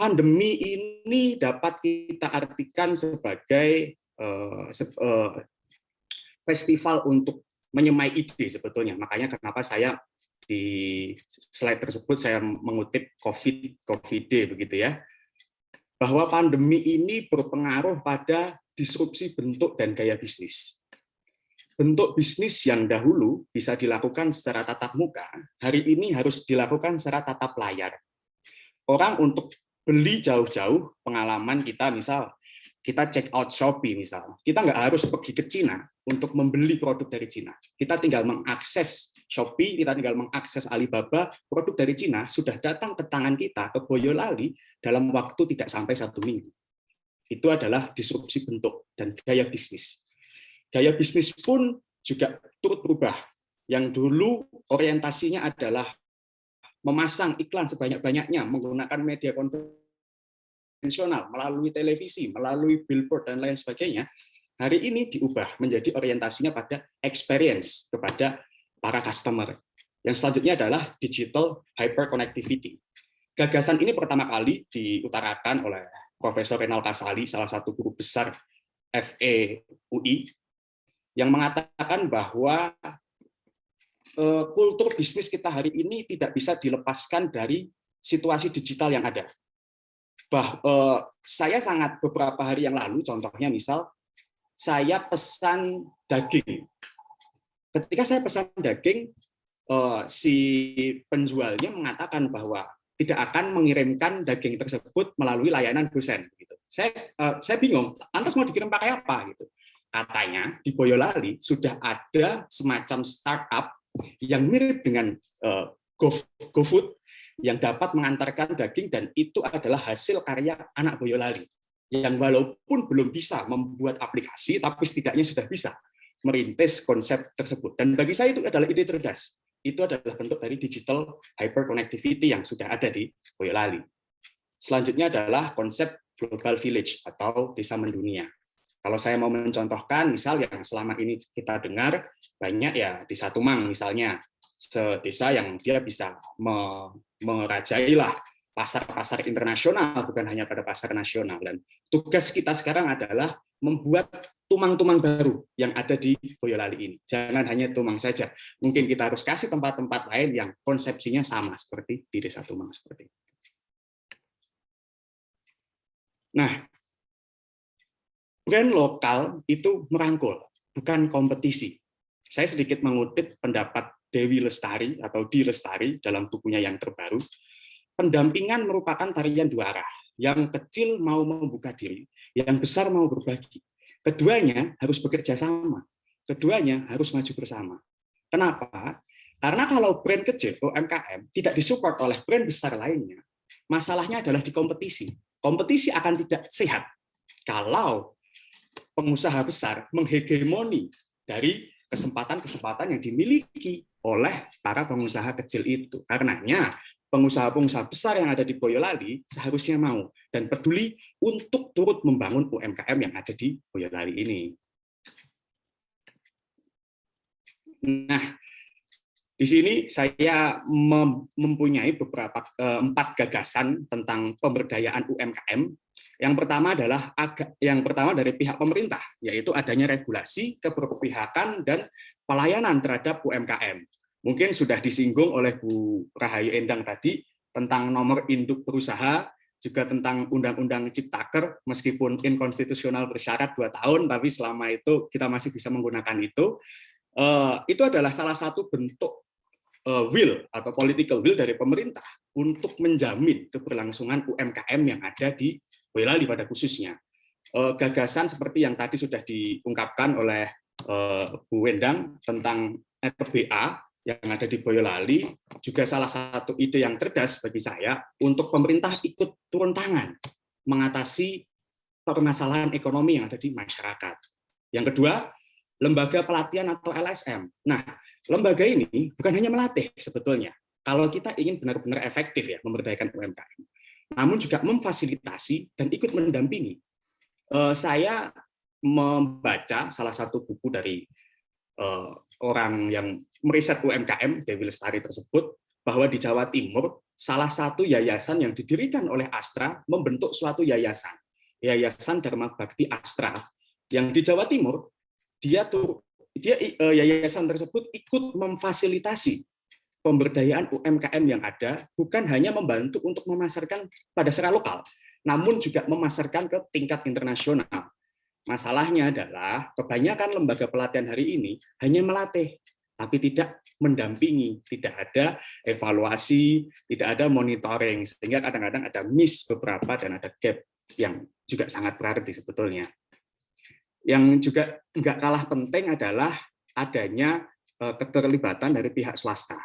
Pandemi ini dapat kita artikan sebagai festival untuk menyemai ide sebetulnya. Makanya kenapa saya di slide tersebut saya mengutip COVID begitu ya. Bahwa pandemi ini berpengaruh pada disrupsi bentuk dan gaya bisnis. Bentuk bisnis yang dahulu bisa dilakukan secara tatap muka, hari ini harus dilakukan secara tatap layar. Orang untuk beli jauh-jauh, pengalaman kita misal, kita check out Shopee misal, kita nggak harus pergi ke Cina untuk membeli produk dari Cina. Kita tinggal mengakses Shopee, kita tinggal mengakses Alibaba, produk dari Cina sudah datang ke tangan kita, ke Boyolali, dalam waktu tidak sampai 1 minggu. Itu adalah disrupsi bentuk dan gaya bisnis. Gaya bisnis pun juga turut berubah. Yang dulu orientasinya adalah memasang iklan sebanyak-banyaknya, menggunakan media konvensional, melalui televisi, melalui billboard, dan lain sebagainya. Hari ini diubah menjadi orientasinya pada experience kepada para customer. Yang selanjutnya adalah digital hyperconnectivity. Gagasan ini pertama kali diutarakan oleh Profesor Renal Kasali, salah satu guru besar FEUI, yang mengatakan bahwa kultur bisnis kita hari ini tidak bisa dilepaskan dari situasi digital yang ada. Saya sangat beberapa hari yang lalu, contohnya misal, saya pesan daging. Ketika saya pesan daging, si penjualnya mengatakan bahwa tidak akan mengirimkan daging tersebut melalui layanan GoSend. Gitu. Saya bingung, lantas mau dikirim pakai apa? Gitu. Katanya di Boyolali sudah ada semacam startup yang mirip dengan GoFood yang dapat mengantarkan daging, dan itu adalah hasil karya anak Boyolali yang walaupun belum bisa membuat aplikasi, tapi setidaknya sudah bisa merintis konsep tersebut. Dan bagi saya itu adalah ide cerdas. Itu adalah bentuk dari digital hyperconnectivity yang sudah ada di Boyolali. Selanjutnya adalah konsep global village atau desa mendunia. Kalau saya mau mencontohkan, misal yang selama ini kita dengar banyak ya desa Tumang misalnya, desa yang dia bisa merajailah pasar-pasar internasional, bukan hanya pada pasar nasional. Dan tugas kita sekarang adalah membuat tumang-tumang baru yang ada di Boyolali ini. Jangan hanya Tumang saja. Mungkin kita harus kasih tempat-tempat lain yang konsepsinya sama seperti di desa Tumang seperti itu. Nah, brand lokal itu merangkul, bukan kompetisi. Saya sedikit mengutip pendapat Dewi Lestari atau Di Lestari dalam bukunya yang terbaru. Pendampingan merupakan tarian dua arah. Yang kecil mau membuka diri, yang besar mau berbagi. Keduanya harus bekerja sama. Keduanya harus maju bersama. Kenapa? Karena kalau brand kecil, UMKM, tidak disupport oleh brand besar lainnya, masalahnya adalah di kompetisi. Kompetisi akan tidak sehat kalau pengusaha besar menghegemoni dari kesempatan-kesempatan yang dimiliki oleh para pengusaha kecil itu. Karenanya, pengusaha-pengusaha besar yang ada di Boyolali seharusnya mau dan peduli untuk turut membangun UMKM yang ada di Boyolali ini. Nah, di sini saya mempunyai beberapa 4 gagasan tentang pemberdayaan UMKM. Yang pertama dari pihak pemerintah, yaitu adanya regulasi, keberpihakan, dan pelayanan terhadap UMKM. Mungkin sudah disinggung oleh Bu Rahayu Endang tadi tentang nomor induk berusaha, juga tentang Undang-Undang Ciptaker, meskipun inkonstitusional bersyarat 2 tahun, tapi selama itu kita masih bisa menggunakan itu. Itu adalah salah satu bentuk will atau political will dari pemerintah untuk menjamin keberlangsungan UMKM yang ada di Boyolali pada khususnya. Gagasan seperti yang tadi sudah diungkapkan oleh Bu Endang tentang RBA yang ada di Boyolali juga salah satu ide yang cerdas bagi saya untuk pemerintah ikut turun tangan mengatasi permasalahan ekonomi yang ada di masyarakat. Yang kedua, lembaga pelatihan atau LSM. Nah, lembaga ini bukan hanya melatih sebetulnya. Kalau kita ingin benar-benar efektif ya memberdayakan UMKM, namun juga memfasilitasi dan ikut mendampingi. Saya membaca salah satu buku dari orang yang meriset UMKM, Dewi Lestari tersebut, bahwa di Jawa Timur salah satu yayasan yang didirikan oleh Astra membentuk suatu yayasan, Yayasan Dharma Bakti Astra, yang di Jawa Timur yayasan tersebut ikut memfasilitasi pemberdayaan UMKM yang ada, bukan hanya membantu untuk memasarkan pada secara lokal, namun juga memasarkan ke tingkat internasional. Masalahnya adalah kebanyakan lembaga pelatihan hari ini hanya melatih, tapi tidak mendampingi, tidak ada evaluasi, tidak ada monitoring, sehingga kadang-kadang ada miss beberapa dan ada gap yang juga sangat berarti sebetulnya. Yang juga nggak kalah penting adalah adanya keterlibatan dari pihak swasta.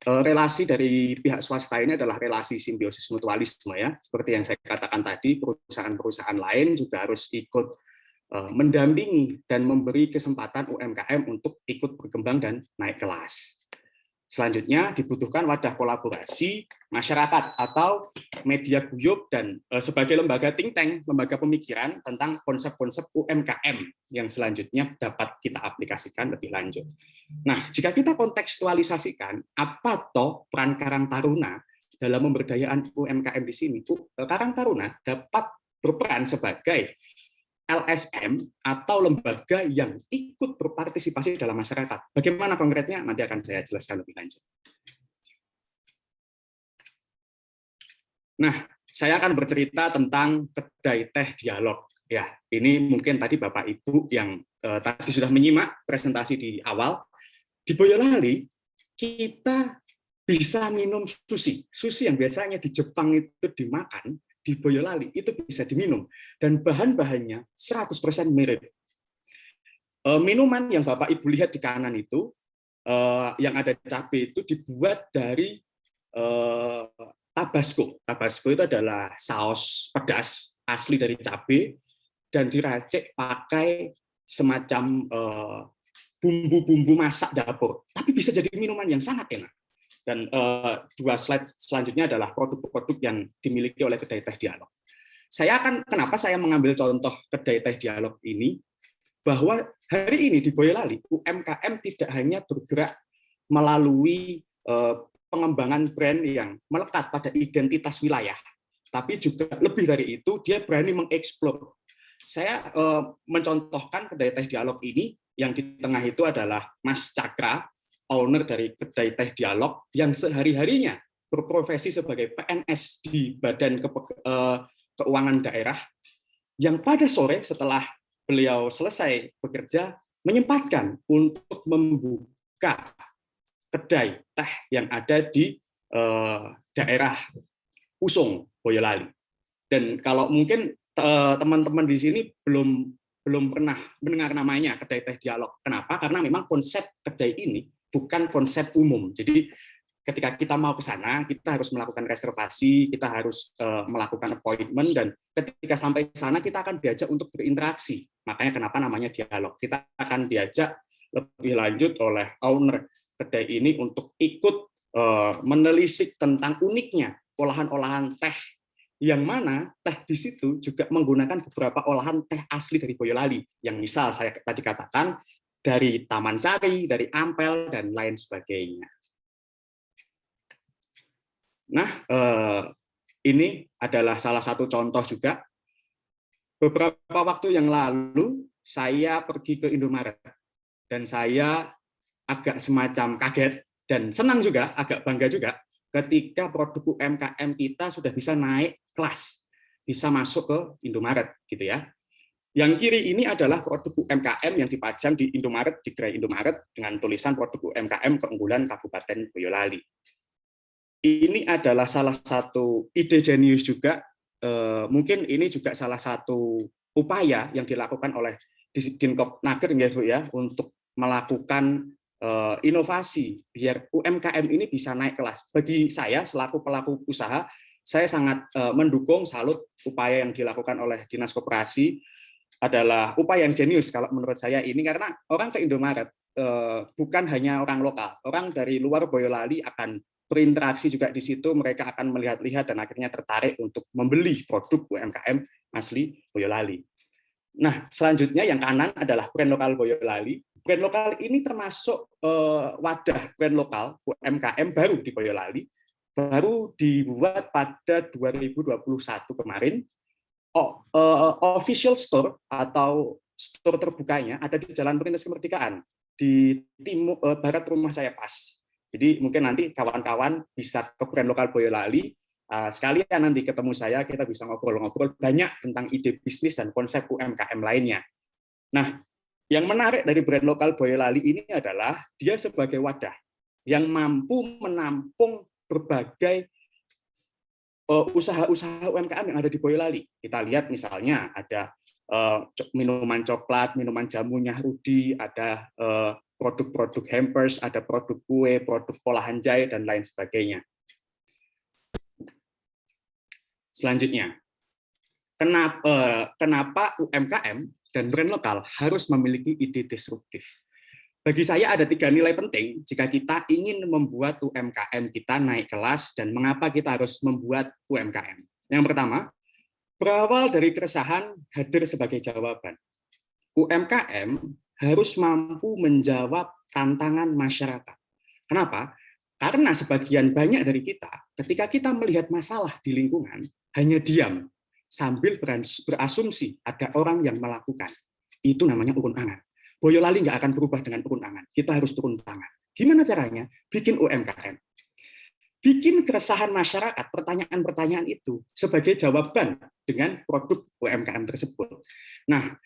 Relasi dari pihak swasta ini adalah relasi simbiosis mutualisme ya, seperti yang saya katakan tadi, perusahaan-perusahaan lain juga harus ikut mendampingi dan memberi kesempatan UMKM untuk ikut berkembang dan naik kelas. Selanjutnya dibutuhkan wadah kolaborasi masyarakat atau media guyub dan sebagai lembaga think tank, lembaga pemikiran tentang konsep-konsep UMKM yang selanjutnya dapat kita aplikasikan lebih lanjut. Nah, jika kita kontekstualisasikan apa toh peran Karang Taruna dalam pemberdayaan UMKM di sini, Karang Taruna dapat berperan sebagai LSM atau lembaga yang ikut berpartisipasi dalam masyarakat. Bagaimana konkretnya? Nanti akan saya jelaskan lebih lanjut. Nah, saya akan bercerita tentang kedai teh dialog. Ya, ini mungkin tadi Bapak Ibu yang tadi sudah menyimak presentasi di awal. Di Boyolali kita bisa minum sushi. Sushi yang biasanya di Jepang itu dimakan, di Boyolali itu bisa diminum, dan bahan-bahannya 100% mirip. Minuman yang Bapak Ibu lihat di kanan itu, yang ada cabai itu dibuat dari Tabasco. Tabasco itu adalah saus pedas asli dari cabai dan diracik pakai semacam bumbu-bumbu masak dapur, tapi bisa jadi minuman yang sangat enak. Dan dua slide selanjutnya adalah produk-produk yang dimiliki oleh kedai teh dialog. Kenapa saya mengambil contoh kedai teh dialog ini, bahwa hari ini di Boyolali UMKM tidak hanya bergerak melalui pengembangan brand yang melekat pada identitas wilayah, tapi juga lebih dari itu dia berani mengeksplor. Saya mencontohkan kedai teh dialog ini, yang di tengah itu adalah Mas Cakra, owner dari kedai teh dialog yang sehari-harinya berprofesi sebagai PNS di Badan Keuangan Daerah, yang pada sore setelah beliau selesai bekerja menyempatkan untuk membuka kedai teh yang ada di daerah Usung, Boyolali. Dan kalau mungkin teman-teman di sini belum pernah mendengar namanya kedai teh dialog. Kenapa? Karena memang konsep kedai ini bukan konsep umum. Jadi ketika kita mau ke sana, kita harus melakukan reservasi, kita harus melakukan appointment, dan ketika sampai ke sana kita akan diajak untuk berinteraksi. Makanya kenapa namanya dialog. Kita akan diajak lebih lanjut oleh owner kedai ini untuk ikut menelisik tentang uniknya olahan-olahan teh, yang mana teh di situ juga menggunakan beberapa olahan teh asli dari Boyolali, yang misal saya tadi katakan dari Taman Sari, dari Ampel, dan lain sebagainya. Nah, ini adalah salah satu contoh juga. Beberapa waktu yang lalu, saya pergi ke Indomaret, dan saya agak semacam kaget, dan senang juga, agak bangga juga, ketika produk UMKM kita sudah bisa naik kelas, bisa masuk ke Indomaret, gitu ya. Yang kiri ini adalah produk UMKM yang dipajang di Indomaret, di gerai Indomaret dengan tulisan produk UMKM keunggulan Kabupaten Boyolali. Ini adalah salah satu ide jenius juga, mungkin ini juga salah satu upaya yang dilakukan oleh Dinkopnaker ya, untuk melakukan inovasi biar UMKM ini bisa naik kelas. Bagi saya selaku pelaku usaha, saya sangat mendukung, salut upaya yang dilakukan oleh Dinas Koperasi. Adalah upaya yang jenius kalau menurut saya ini, karena orang ke Indomaret bukan hanya orang lokal, orang dari luar Boyolali akan berinteraksi juga di situ, mereka akan melihat-lihat dan akhirnya tertarik untuk membeli produk UMKM asli Boyolali. Nah, selanjutnya yang kanan adalah brand lokal Boyolali. brand lokal ini termasuk wadah brand lokal UMKM baru di Boyolali, baru dibuat pada 2021 kemarin. Official store atau store terbukanya ada di Jalan Perintis Kemerdekaan di timur barat rumah saya pas. Jadi mungkin nanti kawan-kawan bisa ke brand lokal Boyolali, sekalian nanti ketemu saya, kita bisa ngobrol-ngobrol banyak tentang ide bisnis dan konsep UMKM lainnya. Nah, yang menarik dari brand lokal Boyolali ini adalah dia sebagai wadah yang mampu menampung berbagai usaha-usaha UMKM yang ada di Boyolali. Kita lihat misalnya ada minuman coklat, minuman jamunya Rudi, ada produk-produk hampers, ada produk kue, produk olahan jahe, dan lain sebagainya. Selanjutnya, kenapa UMKM dan brand lokal harus memiliki ide disruptif? Bagi saya ada 3 nilai penting jika kita ingin membuat UMKM kita naik kelas dan mengapa kita harus membuat UMKM. Yang pertama, berawal dari keresahan hadir sebagai jawaban. UMKM harus mampu menjawab tantangan masyarakat. Kenapa? Karena sebagian banyak dari kita, ketika kita melihat masalah di lingkungan, hanya diam sambil berasumsi ada orang yang melakukan. Itu namanya urun-angan. Boyolali nggak akan berubah dengan urun-angan. Kita harus turun tangan. Gimana caranya? Bikin UMKM. Bikin keresahan masyarakat, pertanyaan-pertanyaan itu sebagai jawaban dengan produk UMKM tersebut. Nah,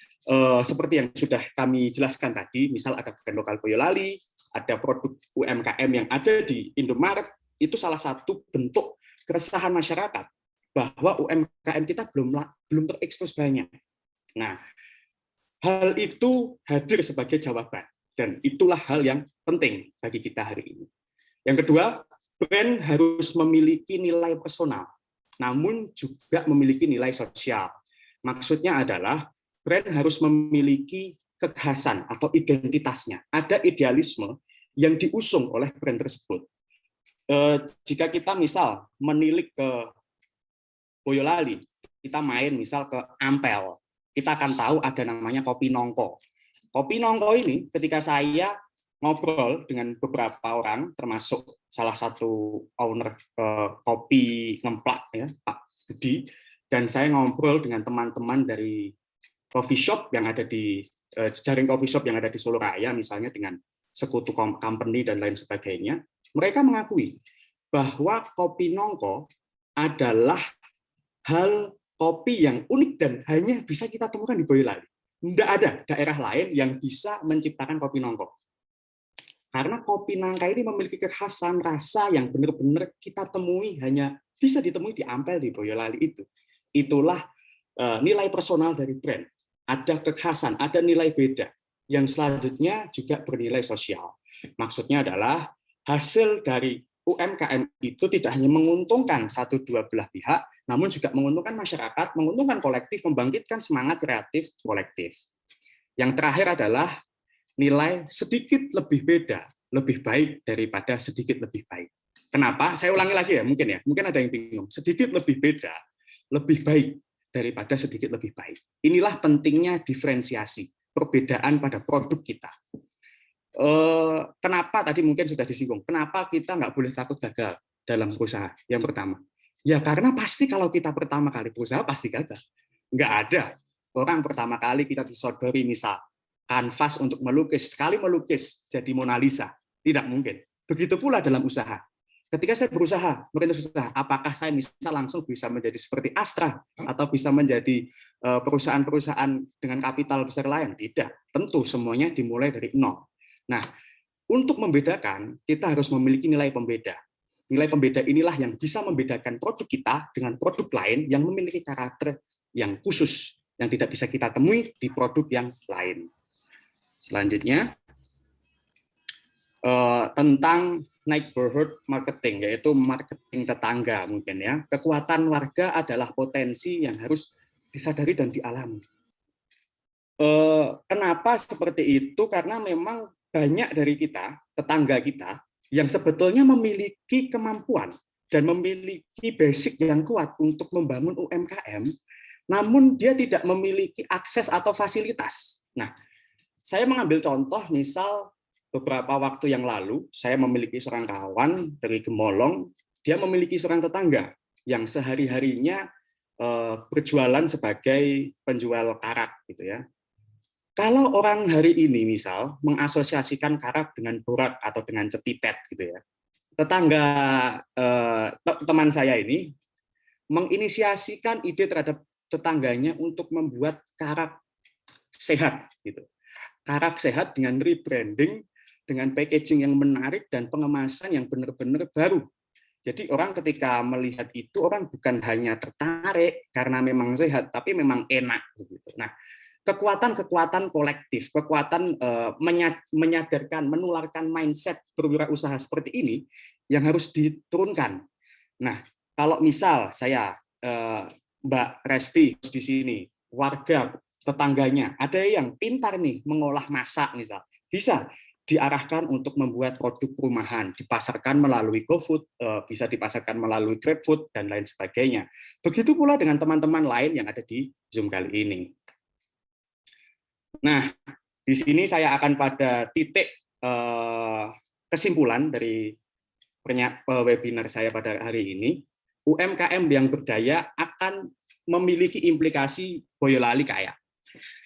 seperti yang sudah kami jelaskan tadi, misal ada brand lokal Boyolali, ada produk UMKM yang ada di Indomaret, itu salah satu bentuk keresahan masyarakat bahwa UMKM kita belum terekspos banyak. Nah, hal itu hadir sebagai jawaban, dan itulah hal yang penting bagi kita hari ini. Yang kedua, brand harus memiliki nilai personal, namun juga memiliki nilai sosial. Maksudnya adalah brand harus memiliki kekhasan atau identitasnya. Ada idealisme yang diusung oleh brand tersebut. Jika kita misal menilik ke Boyolali, kita main misal ke Ampel, kita akan tahu ada namanya Kopi Nongko. Kopi Nongko ini ketika saya ngobrol dengan beberapa orang, termasuk salah satu owner kopi Ngemplak, ya, Pak Budi, dan saya ngobrol dengan teman-teman dari coffee shop yang ada di jejaring coffee shop yang ada di Solo Raya, misalnya dengan Sekutu Company dan lain sebagainya, mereka mengakui bahwa Kopi Nongko adalah hal kopi yang unik dan hanya bisa kita temukan di Boyolali. Tidak ada daerah lain yang bisa menciptakan Kopi Nongko. Karena kopi nangka ini memiliki kekhasan rasa yang benar-benar kita temui, hanya bisa ditemui di Ampel, di Boyolali itu. Itulah nilai personal dari brand. Ada kekhasan, ada nilai beda. Yang selanjutnya juga bernilai sosial. Maksudnya adalah hasil dari UMKM itu tidak hanya menguntungkan satu dua belah pihak, namun juga menguntungkan masyarakat, menguntungkan kolektif, membangkitkan semangat kreatif kolektif. Yang terakhir adalah nilai sedikit lebih beda, lebih baik daripada sedikit lebih baik. Kenapa? Saya ulangi lagi ya, mungkin ada yang bingung. Sedikit lebih beda, lebih baik daripada sedikit lebih baik. Inilah pentingnya diferensiasi, perbedaan pada produk kita. Kenapa tadi mungkin sudah disinggung, kenapa kita nggak boleh takut gagal dalam berusaha? Yang pertama, ya karena pasti kalau kita pertama kali berusaha pasti gagal. Nggak ada orang pertama kali kita disodori misal kanvas untuk melukis, sekali melukis jadi Mona Lisa, tidak mungkin. Begitu pula dalam usaha. Ketika saya berusaha, merintis usaha, apakah saya misal langsung bisa menjadi seperti Astra atau bisa menjadi perusahaan-perusahaan dengan kapital besar lain? Tidak. Tentu semuanya dimulai dari nol. Nah, untuk membedakan, kita harus memiliki nilai pembeda. Nilai pembeda inilah yang bisa membedakan produk kita dengan produk lain yang memiliki karakter yang khusus, yang tidak bisa kita temui di produk yang lain. Selanjutnya, tentang neighborhood marketing, yaitu marketing tetangga mungkin ya. Kekuatan warga adalah potensi yang harus disadari dan dialami. Kenapa seperti itu? Karena memang banyak dari kita, tetangga kita, yang sebetulnya memiliki kemampuan dan memiliki basic yang kuat untuk membangun UMKM, namun dia tidak memiliki akses atau fasilitas. Nah, Saya mengambil contoh, misal beberapa waktu yang lalu, saya memiliki seorang kawan dari Gemolong, dia memiliki seorang tetangga yang sehari-harinya berjualan sebagai penjual karak, gitu ya. Kalau orang hari ini misal mengasosiasikan karak dengan borak atau dengan cetitet, gitu ya, tetangga teman saya ini menginisiasikan ide terhadap tetangganya untuk membuat karak sehat, gitu. Karak sehat dengan rebranding, dengan packaging yang menarik dan pengemasan yang benar-benar baru. Jadi orang ketika melihat itu, orang bukan hanya tertarik karena memang sehat, tapi memang enak, begitu. Nah, kekuatan-kekuatan kolektif, kekuatan menyadarkan, menularkan mindset berwirausaha seperti ini yang harus diturunkan. Nah, kalau misal saya, Mbak Resti di sini, warga tetangganya, ada yang pintar nih mengolah masak misal, bisa diarahkan untuk membuat produk rumahan, dipasarkan melalui GoFood, bisa dipasarkan melalui GrabFood, dan lain sebagainya. Begitu pula dengan teman-teman lain yang ada di Zoom kali ini. Nah, di sini saya akan pada titik kesimpulan dari webinar saya pada hari ini. UMKM yang berdaya akan memiliki implikasi Boyolali kaya.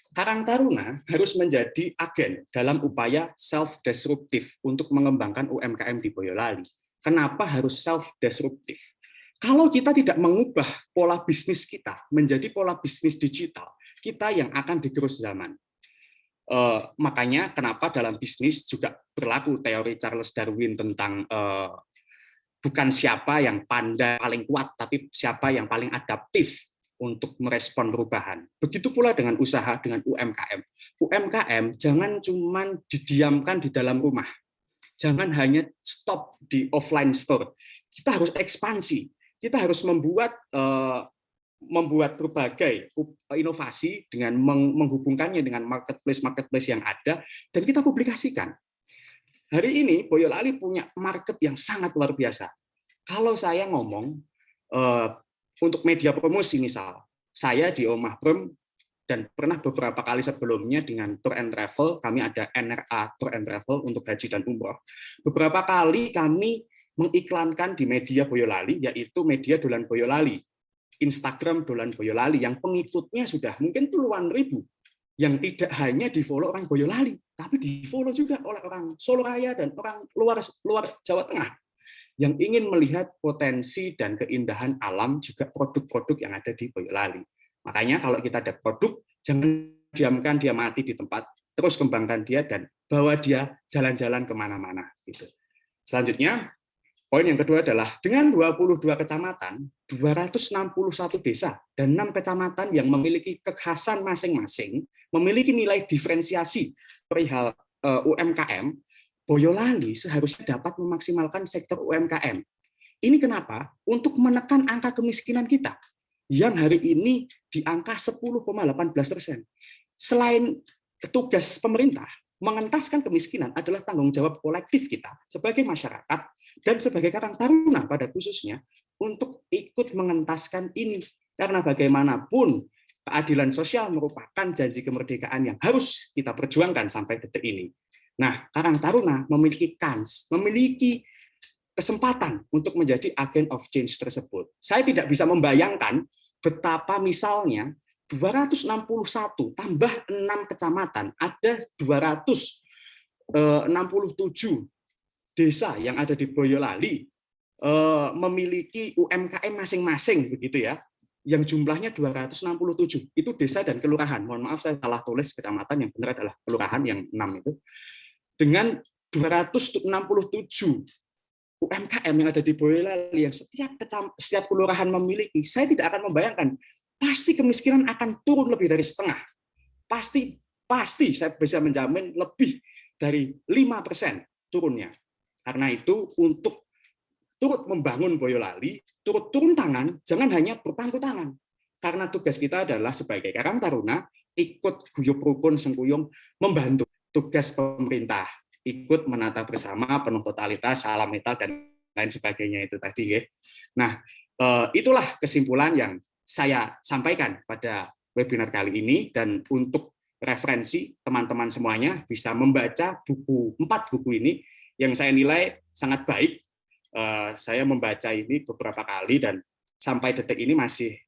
Karang Taruna harus menjadi agen dalam upaya self-disruptif untuk mengembangkan UMKM di Boyolali. Kenapa harus self-disruptif? Kalau kita tidak mengubah pola bisnis kita menjadi pola bisnis digital, kita yang akan digerus zaman. Makanya kenapa dalam bisnis juga berlaku teori Charles Darwin tentang bukan siapa yang pandai paling kuat, tapi siapa yang paling adaptif untuk merespon perubahan. Begitu pula dengan usaha, dengan UMKM. UMKM jangan cuma didiamkan di dalam rumah. Jangan hanya stop di offline store. Kita harus ekspansi. Kita harus membuat berbagai inovasi dengan menghubungkannya dengan marketplace yang ada, dan kita publikasikan. Hari ini Boyolali punya market yang sangat luar biasa. Kalau saya ngomong untuk media promosi misal, saya di Omah Brum dan pernah beberapa kali sebelumnya dengan Tour and Travel, kami ada NRA Tour and Travel untuk haji dan umroh. Beberapa kali kami mengiklankan di media Boyolali, yaitu media Dolan Boyolali, Instagram Dolan Boyolali, yang pengikutnya sudah mungkin puluhan ribu, yang tidak hanya di-follow orang Boyolali, tapi di-follow juga oleh orang Solo Raya dan orang luar Jawa Tengah, yang ingin melihat potensi dan keindahan alam, juga produk-produk yang ada di Boyolali. Makanya kalau kita ada produk, jangan diamkan dia mati di tempat, terus kembangkan dia dan bawa dia jalan-jalan kemana-mana. Gitu. Selanjutnya, poin yang kedua adalah dengan 22 kecamatan, 261 desa, dan 6 kecamatan yang memiliki kekhasan masing-masing, memiliki nilai diferensiasi perihal UMKM, Boyolali seharusnya dapat memaksimalkan sektor UMKM. Ini kenapa? Untuk menekan angka kemiskinan kita, yang hari ini di angka 10,18%. Selain tugas pemerintah, mengentaskan kemiskinan adalah tanggung jawab kolektif kita sebagai masyarakat dan sebagai Karang Taruna pada khususnya untuk ikut mengentaskan ini. Karena bagaimanapun keadilan sosial merupakan janji kemerdekaan yang harus kita perjuangkan sampai detik ini. Nah, Karang Taruna memiliki kans, memiliki kesempatan untuk menjadi agent of change tersebut. Saya tidak bisa membayangkan betapa misalnya 261 tambah 6 kecamatan, ada 267 desa yang ada di Boyolali memiliki UMKM masing-masing, begitu ya, yang jumlahnya 267. Itu desa dan kelurahan. Mohon maaf saya salah tulis kecamatan, yang benar adalah kelurahan yang 6 itu. Dengan 267 UMKM yang ada di Boyolali yang setiap kelurahan memiliki, saya tidak akan membayangkan, pasti kemiskinan akan turun lebih dari setengah. Pasti saya bisa menjamin lebih dari 5% turunnya. Karena itu untuk turut membangun Boyolali, turut turun tangan, jangan hanya berpangku tangan. Karena tugas kita adalah sebagai Karang Taruna ikut guyup rukun sengkuyung membantu tugas pemerintah, ikut menata bersama penuh totalitas, salam metal dan lain sebagainya itu tadi ya. Nah, itulah kesimpulan yang saya sampaikan pada webinar kali ini, dan untuk referensi teman-teman semuanya bisa membaca 4 buku ini yang saya nilai sangat baik. Saya membaca ini beberapa kali dan sampai detik ini masih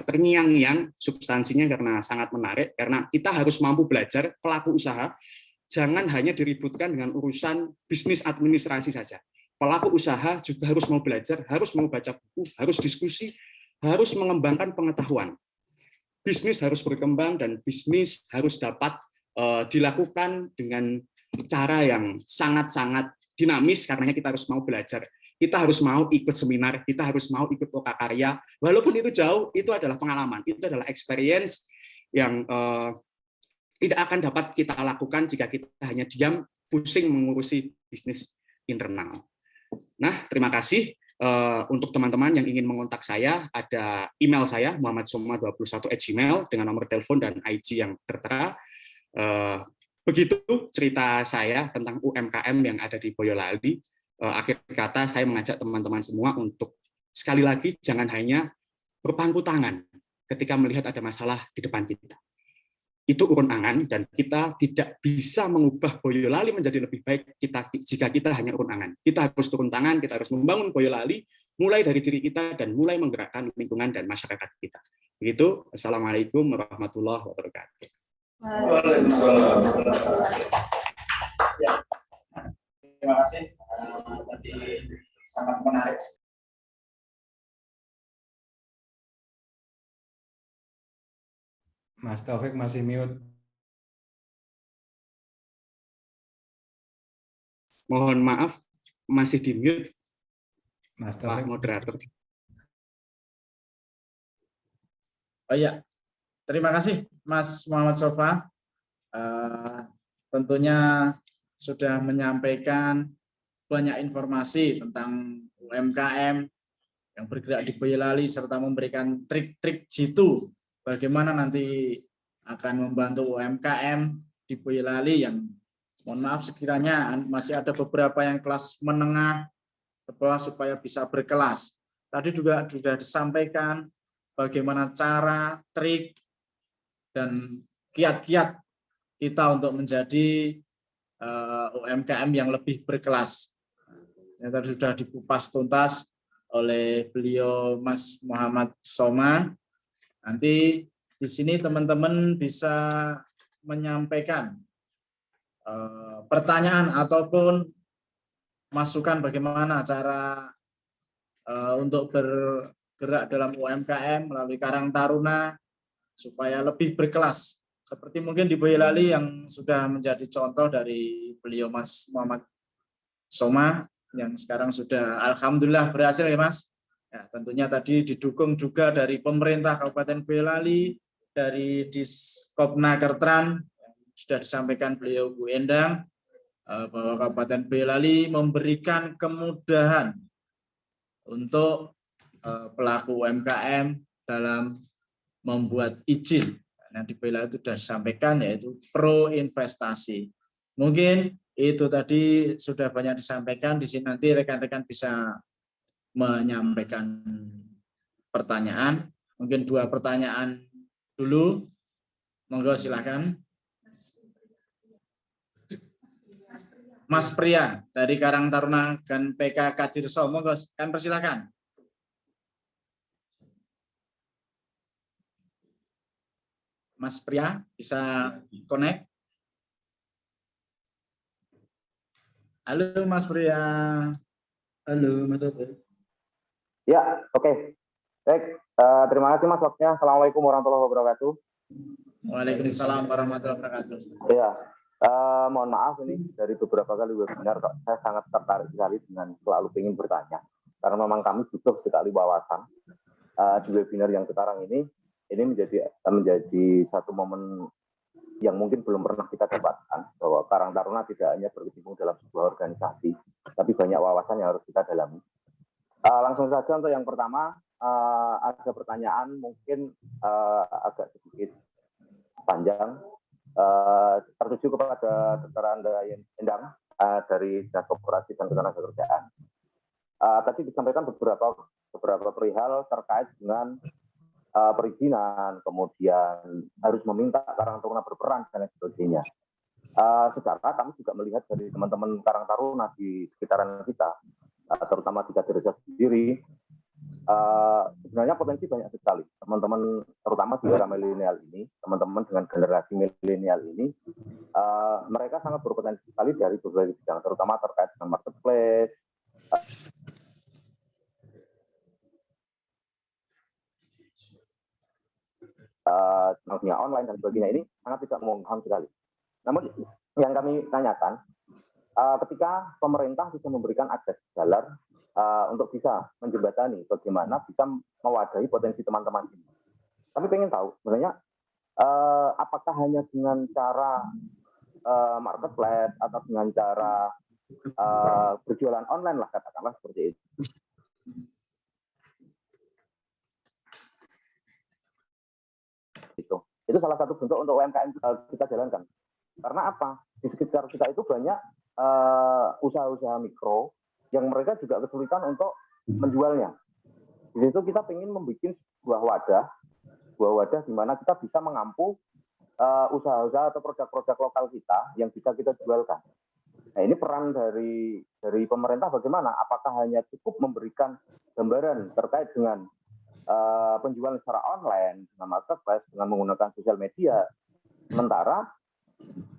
terngiang-ngiang substansinya karena sangat menarik, karena kita harus mampu belajar, pelaku usaha jangan hanya diributkan dengan urusan bisnis administrasi saja. Pelaku usaha juga harus mau belajar, harus mau baca buku, harus diskusi, harus mengembangkan pengetahuan. Bisnis harus berkembang dan bisnis harus dapat dilakukan dengan cara yang sangat-sangat dinamis, karena kita harus mau belajar. Kita harus mau ikut seminar, kita harus mau ikut lokakarya, walaupun itu jauh, itu adalah pengalaman, itu adalah experience yang tidak akan dapat kita lakukan jika kita hanya diam pusing mengurusi bisnis internal. Nah, terima kasih untuk teman-teman yang ingin mengontak saya, ada email saya muhammadsoma21@gmail dengan nomor telepon dan IG yang tertera. Begitu cerita saya tentang UMKM yang ada di Boyolali. Akhir kata saya mengajak teman-teman semua untuk sekali lagi jangan hanya berpangku tangan ketika melihat ada masalah di depan kita. Itu urun angan dan kita tidak bisa mengubah Boyolali menjadi lebih baik jika kita hanya urun angan. Kita harus turun tangan, kita harus membangun Boyolali mulai dari diri kita dan mulai menggerakkan lingkungan dan masyarakat kita. Begitu. Assalamualaikum warahmatullahi wabarakatuh. Waalaikumsalam. Ya. Terima kasih. Tadi sangat menarik. Mas Taufik masih mute. Mohon maaf, masih di mute, Mas Pak Taufik. Moderator. Oh iya, terima kasih Mas Muhammad Sofa. Tentunya sudah menyampaikan banyak informasi tentang UMKM yang bergerak di Boyolali serta memberikan trik-trik jitu bagaimana nanti akan membantu UMKM di Boyolali yang mohon maaf sekiranya masih ada beberapa yang kelas menengah ke bawah supaya bisa berkelas. Tadi juga sudah disampaikan bagaimana cara, trik, dan kiat-kiat kita untuk menjadi UMKM yang lebih berkelas. Yang tadi sudah dikupas tuntas oleh beliau Mas Muhammad Soma. Nanti di sini teman-teman bisa menyampaikan pertanyaan ataupun masukan bagaimana cara untuk bergerak dalam UMKM melalui Karang Taruna supaya lebih berkelas. Seperti mungkin di Boyolali yang sudah menjadi contoh dari beliau Mas Muhammad Soma yang sekarang sudah alhamdulillah berhasil ya Mas. Ya, tentunya tadi didukung juga dari pemerintah Kabupaten Boyolali, dari Diskopnakertran, sudah disampaikan beliau Bu Endang, bahwa Kabupaten Boyolali memberikan kemudahan untuk pelaku UMKM dalam membuat izin. Yang di Boyolali itu sudah disampaikan, yaitu pro investasi. Mungkin itu tadi sudah banyak disampaikan, di sini nanti rekan-rekan bisa menyampaikan pertanyaan. Mungkin 2 pertanyaan dulu. Monggo silakan. Mas Priya dari Karang Taruna dan PK Kadirso, monggo kan persilakan. Mas Priya bisa connect. Halo Mas Priya. Halo, Mas Taufik. Ya, oke. Baik, terima kasih Mas waktunya. Assalamualaikum warahmatullahi wabarakatuh. Waalaikumsalam warahmatullahi wabarakatuh. Ya, mohon maaf ini dari beberapa kali webinar saya sangat tertarik sekali dengan selalu ingin bertanya. Karena memang kami butuh sekali wawasan di webinar yang sekarang ini menjadi satu momen yang mungkin belum pernah kita dapatkan, bahwa Karang Taruna tidak hanya berkecimpung dalam sebuah organisasi, tapi banyak wawasan yang harus kita dalami. Langsung saja untuk yang pertama, ada pertanyaan mungkin agak sedikit panjang, tertuju kepada Dr. Anda Endang dari Dinas Koperasi dan Ketenagakerjaan. Tadi disampaikan beberapa perihal terkait dengan perizinan, kemudian harus meminta Karang Taruna berperan dan lain sebagainya. Secara kami juga melihat dari teman-teman Karang Taruna di sekitaran kita, terutama di Kader sendiri, sebenarnya potensi banyak sekali. Teman-teman terutama di era milenial ini, teman-teman dengan generasi milenial ini, mereka sangat berpotensi sekali dari berbagai bidang, terutama terkait dengan marketplace, dunia online dan sebagainya. Ini sangat tidak memaham sekali. Namun yang kami tanyakan, ketika pemerintah bisa memberikan akses jalan untuk bisa menjembatani bagaimana bisa mewadahi potensi teman-teman ini. Kami ingin tahu sebenarnya apakah hanya dengan cara marketplace atau dengan cara berjualan online lah, katakanlah seperti itu. Itu salah satu bentuk untuk UMKM kita jalankan. Karena apa? Di sekitar kita itu banyak usaha-usaha mikro yang mereka juga kesulitan untuk menjualnya. Di situ kita ingin membuat sebuah wadah di mana kita bisa mengampu usaha-usaha atau produk-produk lokal kita yang bisa kita jualkan. Nah, ini peran dari pemerintah bagaimana? Apakah hanya cukup memberikan gambaran terkait dengan penjualan secara online, dengan marketplace, dengan menggunakan sosial media, sementara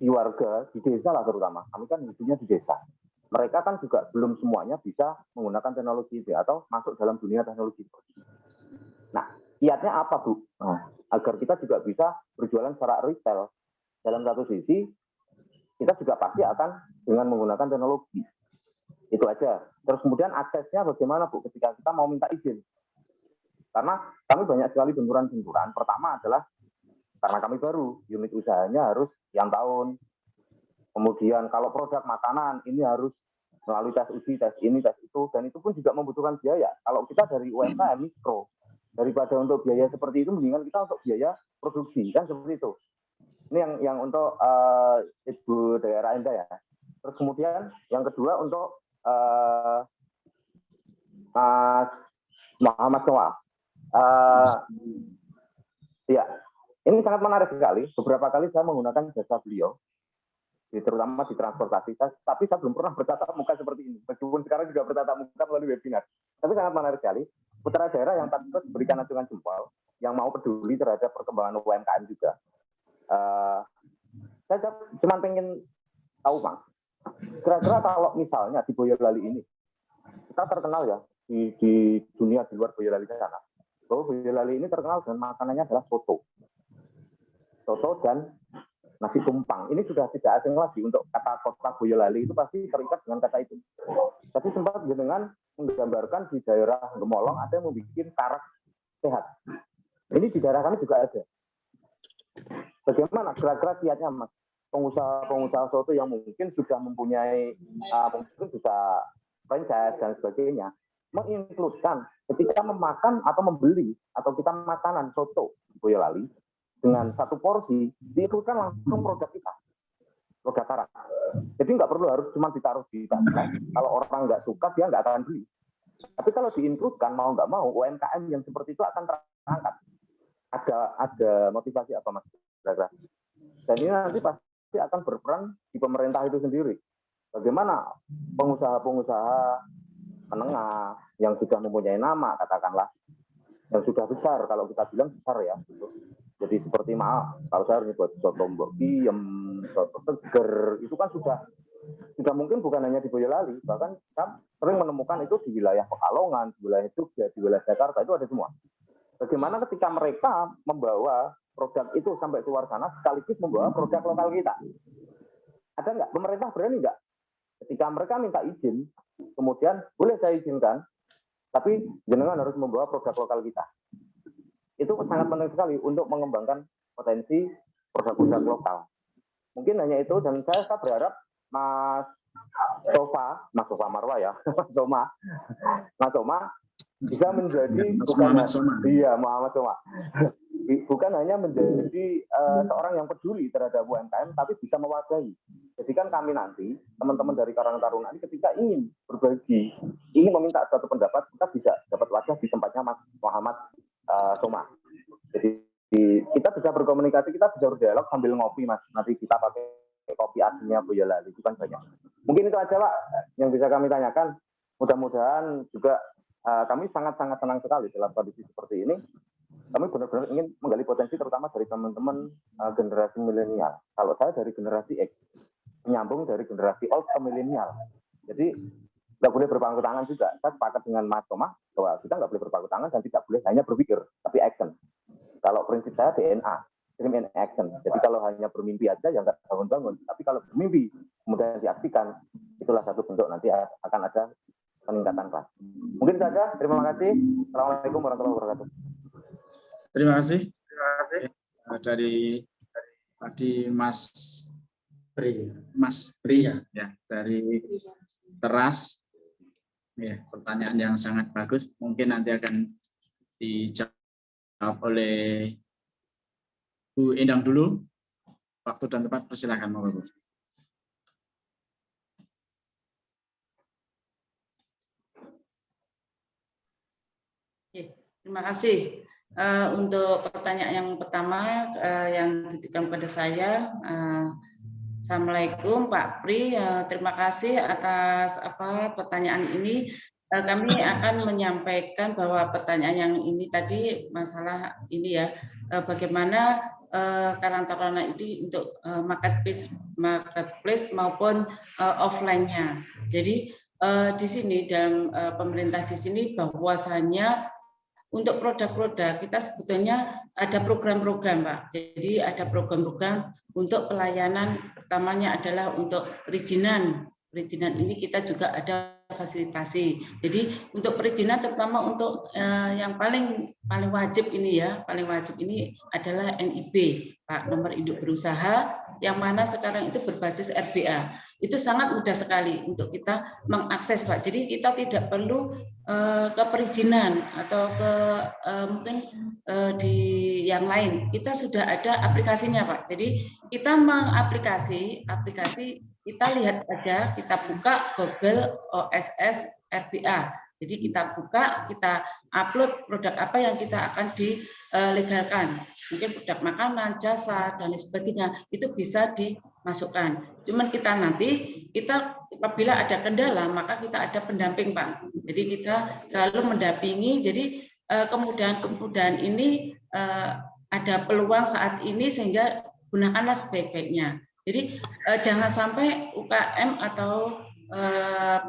di warga, di desa lah terutama, kami kan hidupnya di desa. Mereka kan juga belum semuanya bisa menggunakan teknologi itu atau masuk dalam dunia teknologi itu. Nah, kiatnya apa, Bu? Nah, agar kita juga bisa berjualan secara retail. Dalam satu sisi, kita juga pasti akan dengan menggunakan teknologi. Itu aja. Terus kemudian aksesnya bagaimana, Bu, ketika kita mau minta izin? Karena kami banyak sekali benturan-benturan. Pertama adalah karena kami baru, unit usahanya harus yang tahun. Kemudian kalau produk makanan ini harus melalui tes uji, tes ini, tes itu, dan itu pun juga membutuhkan biaya. Kalau kita dari UMKM mikro, daripada untuk biaya seperti itu, mendingan kita untuk biaya produksi, kan seperti itu. Ini yang untuk Ibu daerah Anda ya. Terus kemudian yang kedua untuk Mas Muhammad Noah. Ya, ini sangat menarik sekali. Beberapa kali saya menggunakan jasa beliau, terutama di transportasi. Tapi saya belum pernah bertatap muka seperti ini. Meskipun sekarang juga bertatap muka melalui webinar. Tapi sangat menarik sekali. Putra daerah yang patut berikan acungan jempol, yang mau peduli terhadap perkembangan UMKM juga. Saya cuma pengen tahu, Mas. Kira-kira kalau misalnya di Boyolali ini, kita terkenal ya di dunia di luar Boyolali sana, bahwa Boyolali ini terkenal dengan makanannya adalah soto dan nasi tumpang. Ini sudah tidak asing lagi untuk kata kota Boyolali, itu pasti terikat dengan kata itu. Tapi sempat dengan menggambarkan di daerah Gemolong ada yang membuat karak sehat. Ini di daerah kami juga ada. Bagaimana kira-kira kiatnya, Mas? Pengusaha soto yang mungkin sudah mempunyai mungkin bisa franchise dan sebagainya, menginkludkan ketika memakan atau membeli atau kita makanan soto di Boyolali dengan satu porsi, diinkludkan langsung produk kita, produk karak. Jadi nggak perlu harus cuma ditaruh di tas. Kalau orang nggak suka, dia nggak akan beli. Tapi kalau diinkludkan, mau nggak mau, UMKM yang seperti itu akan terangkat. Ada motivasi apa, Mas? Dan ini nanti pasti akan berperan di pemerintah itu sendiri. Bagaimana pengusaha-pengusaha menengah yang sudah mempunyai nama, katakanlah, yang sudah besar, kalau kita bilang besar ya. Gitu. Jadi seperti maaf, kalau saya harus buat soto Mbok Diem, soto Teger, itu kan sudah mungkin bukan hanya di Boyolali, bahkan kita sering menemukan itu di wilayah Pekalongan, di wilayah Jogja, di wilayah Jakarta, itu ada semua. Bagaimana ketika mereka membawa produk itu sampai keluar sana, sekaligus membawa produk lokal kita? Ada nggak? Pemerintah berani nggak? Ketika mereka minta izin, kemudian boleh saya izinkan, tapi jenengan harus membawa produk lokal kita. Itu sangat penting sekali untuk mengembangkan potensi produk-produk lokal. Mungkin hanya itu, dan saya berharap Mas Sofa Marwa ya, Mas Soma bisa menjadi Muhammad Soma. Bukan hanya menjadi seorang yang peduli terhadap UMKM, tapi bisa mewadahi. Jadi kan kami nanti, teman-teman dari Karang Taruna ini ketika ingin berbagi, ingin meminta satu pendapat, kita bisa dapat wadah di tempatnya Mas Muhammad Soma. bisa berkomunikasi, kita bisa berdialog sambil ngopi, Mas. Nanti kita pakai kopi aslinya Boyolali, itu kan banyak. Mungkin itu aja, Pak, yang bisa kami tanyakan. Mudah-mudahan juga kami sangat-sangat senang sekali dalam kondisi seperti ini. Kami benar-benar ingin menggali potensi terutama dari teman-teman generasi milenial. Kalau saya dari generasi X, menyambung dari generasi old ke milenial. Jadi nggak boleh berpangku tangan juga. Saya sepakat dengan Mas Thomas bahwa kita nggak boleh berpangku tangan dan tidak boleh hanya berpikir, tapi action. Kalau prinsip saya DNA, dream and action. Jadi kalau hanya bermimpi aja ya nggak bangun-bangun. Tapi kalau bermimpi kemudian diaktifkan, itulah satu bentuk nanti akan ada peningkatan kelas. Mungkin saja. Terima kasih. Assalamualaikum warahmatullahi wabarakatuh. Terima kasih. Dari tadi Mas Pri ya dari Teras. Ya, pertanyaan yang sangat bagus. Mungkin nanti akan dijawab oleh Bu Endang dulu. Waktu dan tempat persilakan, Bu. Terima kasih. Untuk pertanyaan yang pertama yang ditujukan kepada saya, Assalamualaikum Pak Pri, terima kasih atas pertanyaan ini. Kami akan menyampaikan bahwa pertanyaan yang ini tadi masalah ini ya, bagaimana Karang Taruna ini untuk marketplace maupun offline-nya. Jadi di sini dalam pemerintah di sini bahwasanya untuk produk-produk kita sebetulnya ada program-program, Pak. Jadi ada program-program untuk pelayanan, pertamanya adalah untuk perizinan. Perizinan ini kita juga ada fasilitasi. Jadi untuk perizinan terutama untuk yang paling wajib ini ya, paling wajib ini adalah NIB, Pak, nomor induk berusaha, yang mana sekarang itu berbasis RBA. Itu sangat mudah sekali untuk kita mengakses, Pak. Jadi kita tidak perlu ke perizinan atau ke mungkin di yang lain. Kita sudah ada aplikasinya, Pak. Jadi kita mengaplikasi aplikasi, kita lihat aja, kita buka Google OSS RBA. Jadi kita buka, kita upload produk apa yang kita akan dilegalkan. Mungkin produk makanan, jasa, dan sebagainya, itu bisa dimasukkan. Cuman kita apabila ada kendala, maka kita ada pendamping, Pak. Jadi kita selalu mendampingi, jadi kemudahan ini ada peluang saat ini, sehingga gunakanlah sebaik-baiknya. Jadi jangan sampai UKM atau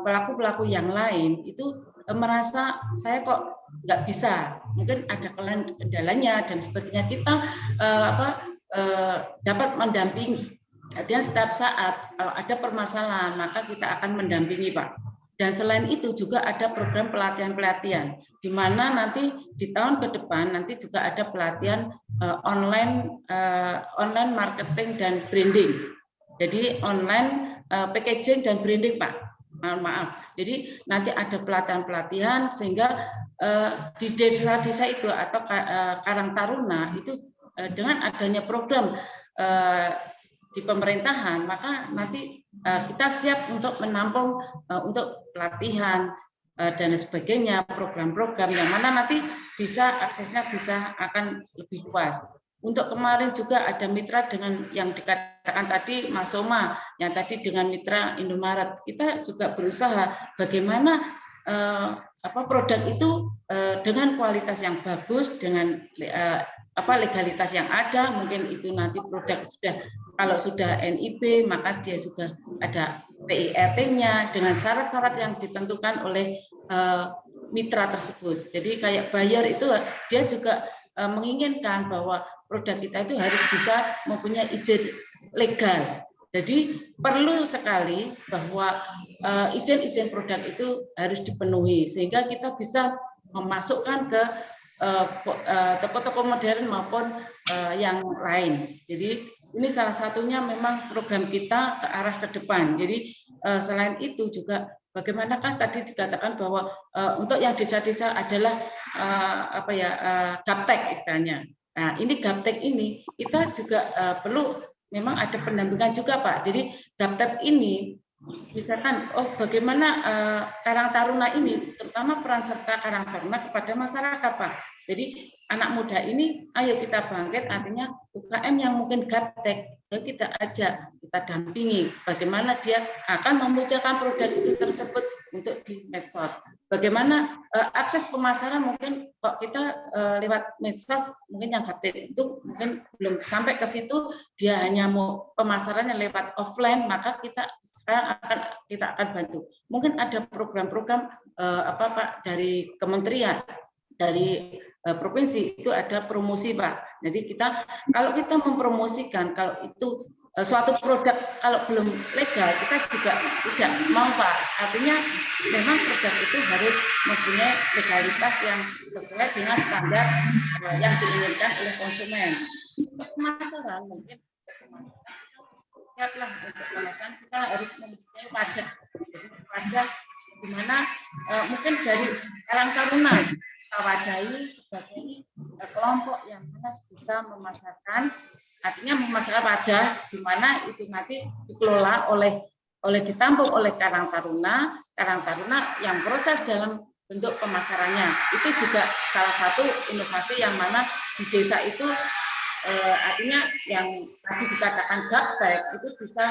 pelaku-pelaku yang lain itu merasa saya kok nggak bisa, mungkin ada kendalanya dan sebagainya. Kita dapat mendampingi. Artinya setiap saat kalau ada permasalahan maka kita akan mendampingi, Pak. Dan selain itu juga ada program pelatihan-pelatihan, di mana nanti di tahun ke depan nanti juga ada pelatihan online marketing dan branding. Jadi online packaging dan branding, Pak. Maaf. Jadi nanti ada pelatihan-pelatihan sehingga di desa-desa itu atau Karang Taruna itu dengan adanya program di pemerintahan, maka nanti kita siap untuk menampung untuk pelatihan dan sebagainya, program-program yang mana nanti bisa aksesnya bisa akan lebih luas. Untuk kemarin juga ada mitra dengan yang dikatakan tadi Mas Soma, yang tadi dengan mitra Indomaret. Kita juga berusaha bagaimana produk itu dengan kualitas yang bagus, dengan legalitas yang ada. Mungkin itu nanti produk kalau sudah NIB maka dia sudah ada PIRT-nya dengan syarat-syarat yang ditentukan oleh mitra tersebut. Jadi kayak buyer itu dia juga menginginkan bahwa produk kita itu harus bisa mempunyai izin legal. Jadi perlu sekali bahwa izin-izin produk itu harus dipenuhi sehingga kita bisa memasukkan ke toko-toko modern maupun yang lain. Jadi ini salah satunya memang program kita ke arah ke depan. Jadi selain itu juga bagaimanakah tadi dikatakan bahwa untuk yang desa-desa adalah gaptek istilahnya. Nah, ini gaptek ini kita juga perlu memang ada pendampingan juga, Pak. Jadi gaptek ini misalkan bagaimana Karang Taruna ini terutama peran serta Karang Taruna kepada masyarakat, Pak. Jadi anak muda ini, ayo kita bangkit, artinya UKM yang mungkin gaptek, ayo kita ajak, kita dampingi, bagaimana dia akan memunculkan produk itu tersebut untuk di medsos. Bagaimana akses pemasaran mungkin kok kita lewat medsos mungkin yang gaptek itu mungkin belum sampai ke situ, dia hanya mau pemasarannya lewat offline, maka kita akan bantu. Mungkin ada program-program Pak dari kementerian, dari provinsi itu ada promosi Pak. Jadi kalau kita mempromosikan, kalau itu suatu produk kalau belum legal kita juga tidak mau Pak. Artinya memang produk itu harus mempunyai legalitas yang sesuai dengan standar yang diinginkan oleh konsumen. Untuk pemasaran mungkin siaplah untuk pemasaran kita harus mempunyai wadah. Jadi wadah di mana mungkin dari Karang Taruna kita wadahi sebagai kelompok yang mana bisa memasarkan. Artinya memasarkan wadah di mana itu nanti dikelola ditampung oleh Karang Taruna yang proses dalam bentuk pemasarannya. Itu juga salah satu inovasi yang mana di desa itu artinya yang tadi dikatakan gaptek itu bisa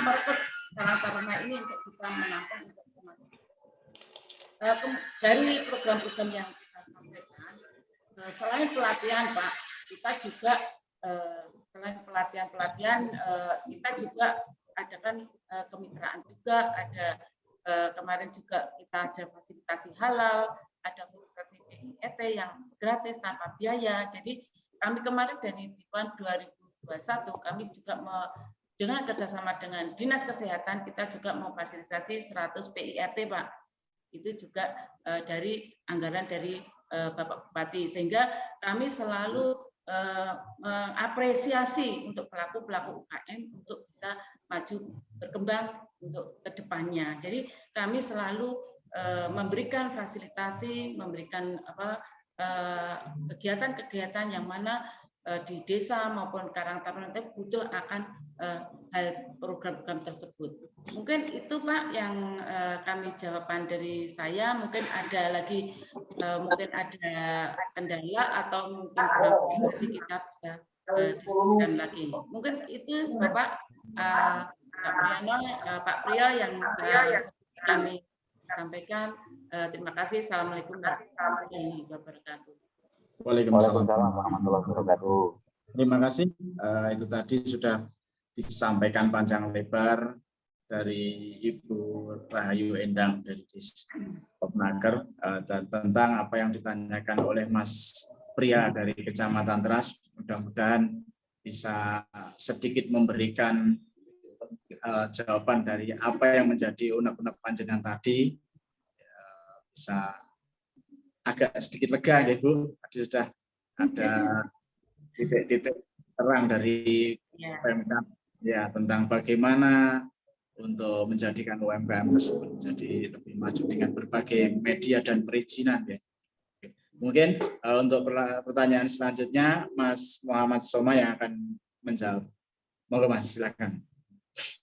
merekrut Karang Taruna ini untuk bisa menampung untuk pemasaran. Dari program-program yang kita sampaikan, selain pelatihan Pak, kita juga selain pelatihan kita juga adakan kemitraan juga, ada kemarin juga kita ada fasilitasi halal, ada fasilitasi PIET yang gratis tanpa biaya. Jadi kami kemarin dari di tahun 2021 kami juga dengan kerjasama dengan Dinas Kesehatan kita juga memfasilitasi 100 PIET Pak. Itu juga dari anggaran dari Bapak Bupati, sehingga kami selalu mengapresiasi untuk pelaku-pelaku UKM untuk bisa maju berkembang untuk kedepannya. Jadi kami selalu memberikan fasilitasi, memberikan kegiatan-kegiatan yang mana di desa maupun Karang Taruna butuh akan hal program-program tersebut. Mungkin itu Pak yang kami jawaban dari saya. Mungkin ada lagi mungkin ada kendala atau mungkin nanti kita bisa diskusikan lagi. Mungkin itu Bapak Pak Priyono, Pak Priyo yang kami sampaikan. Terima kasih. Assalamualaikum warahmatullahi wabarakatuh. Waalaikumsalam warahmatullahi wabarakatuh. Terima kasih. Itu tadi sudah disampaikan panjang lebar dari Ibu Rahayu Endang dari Kopnaker dan tentang apa yang ditanyakan oleh Mas Pria dari Kecamatan Teras. Mudah-mudahan bisa sedikit memberikan jawaban dari apa yang menjadi unek-unek panjenengan tadi. Bisa agak sedikit lega ya Bu, tadi sudah ada titik-titik terang dari UMKM ya tentang bagaimana untuk menjadikan UMKM tersebut menjadi lebih maju dengan berbagai media dan perizinan ya. Mungkin untuk pertanyaan selanjutnya Mas Muhammad Soma yang akan menjawab. Monggo Mas, silakan.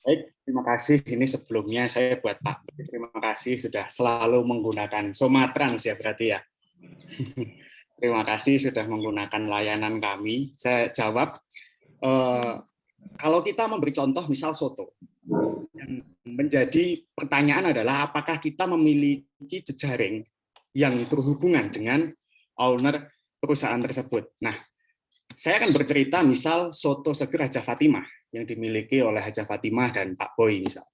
Baik, terima kasih. Ini sebelumnya saya buat Pak, terima kasih sudah selalu menggunakan Somatrans ya berarti ya. Terima kasih sudah menggunakan layanan kami. Saya jawab, kalau kita memberi contoh misal soto, yang menjadi pertanyaan adalah apakah kita memiliki jejaring yang berhubungan dengan owner perusahaan tersebut. Nah, saya akan bercerita misal soto seger Haja Fatimah yang dimiliki oleh Haja Fatimah dan Pak Boy misal.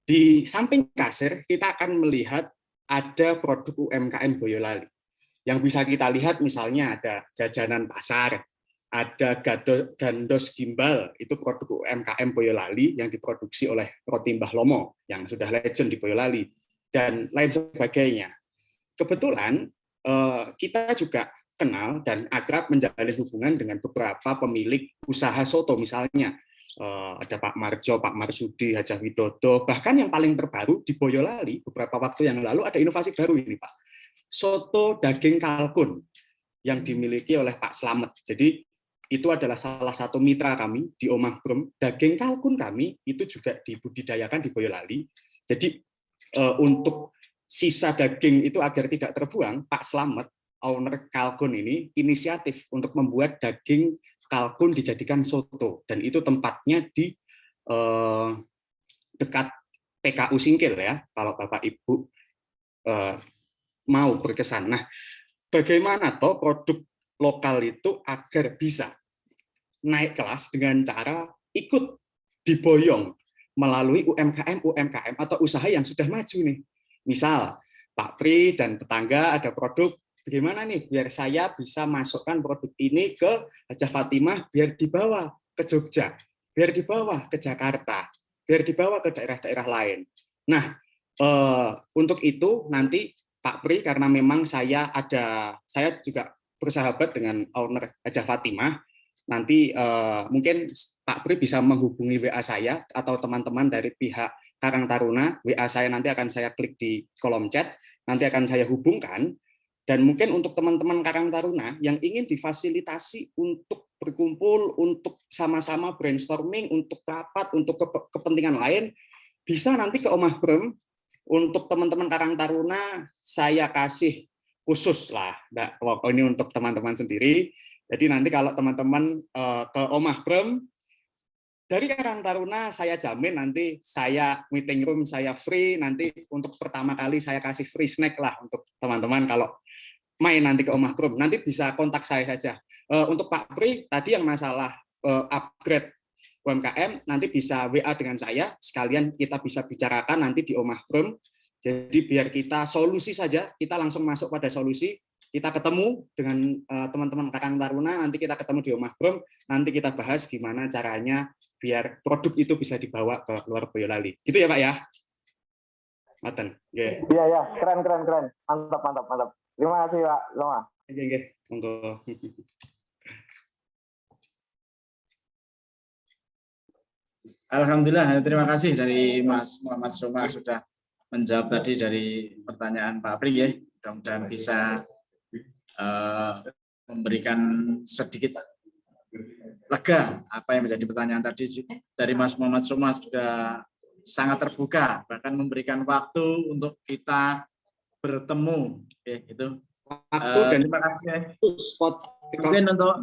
Di samping kasir kita akan melihat ada produk UMKM Boyolali. Yang bisa kita lihat misalnya ada jajanan pasar, ada gandos gimbal, itu produk UMKM Boyolali yang diproduksi oleh Roti Mbah Lomo yang sudah legend di Boyolali, dan lain sebagainya. Kebetulan kita juga kenal dan akrab menjalin hubungan dengan beberapa pemilik usaha soto misalnya. Ada Pak Marjo, Pak Marsudi, Haja Widodo, bahkan yang paling terbaru di Boyolali beberapa waktu yang lalu ada inovasi baru ini Pak. Soto daging kalkun yang dimiliki oleh Pak Slamet. Jadi itu adalah salah satu mitra kami di Omah Brum. Daging kalkun kami itu juga dibudidayakan di Boyolali. Jadi untuk sisa daging itu agar tidak terbuang, Pak Slamet owner kalkun ini inisiatif untuk membuat daging kalkun dijadikan soto, dan itu tempatnya di dekat PKU Singkil ya, kalau Bapak Ibu mau berkesan. Nah, bagaimana toh produk lokal itu agar bisa naik kelas dengan cara ikut diboyong melalui UMKM atau usaha yang sudah maju nih. Misal Pak Pri dan tetangga ada produk, bagaimana nih biar saya bisa masukkan produk ini ke Hajah Fatimah, biar dibawa ke Jogja, biar dibawa ke Jakarta, biar dibawa ke daerah-daerah lain. Nah, untuk itu nanti Pak Pri, karena memang saya juga bersahabat dengan owner Hajah Fatimah, nanti mungkin Pak Pri bisa menghubungi WA saya atau teman-teman dari pihak Karang Taruna, WA saya nanti akan saya klik di kolom chat, nanti akan saya hubungkan. Dan mungkin untuk teman-teman Karang Taruna yang ingin difasilitasi untuk berkumpul, untuk sama-sama brainstorming, untuk rapat, untuk kepentingan lain, bisa nanti ke Omah Brem. Untuk teman-teman Karang Taruna, saya kasih khusus lah, ini untuk teman-teman sendiri. Jadi nanti kalau teman-teman ke Omah Brem, dari Karang Taruna saya jamin nanti saya meeting room saya free, nanti untuk pertama kali saya kasih free snack lah untuk teman-teman kalau main nanti ke Omah Brem, nanti bisa kontak saya saja. Untuk Pak Pri tadi yang masalah upgrade UMKM, nanti bisa WA dengan saya, sekalian kita bisa bicarakan nanti di Omah Brem. Jadi biar kita solusi saja, kita langsung masuk pada solusi, kita ketemu dengan teman-teman Karang Taruna, nanti kita ketemu di Omah Brem, nanti kita bahas gimana caranya biar produk itu bisa dibawa ke luar Boyolali. Gitu ya Pak ya? Maten. Iya, ya, keren. Mantap. Terima kasih Pak Loma. Oke. Monggo. Alhamdulillah, terima kasih dari Mas Muhammad Soma sudah menjawab tadi dari pertanyaan Pak Pri ya. Mudah-mudahan bisa memberikan sedikit lega apa yang menjadi pertanyaan tadi dari Mas Muhammad Soma, sudah sangat terbuka, bahkan memberikan waktu untuk kita bertemu. Oke, itu. Waktu dan terima kasih. Spot. Mungkin untuk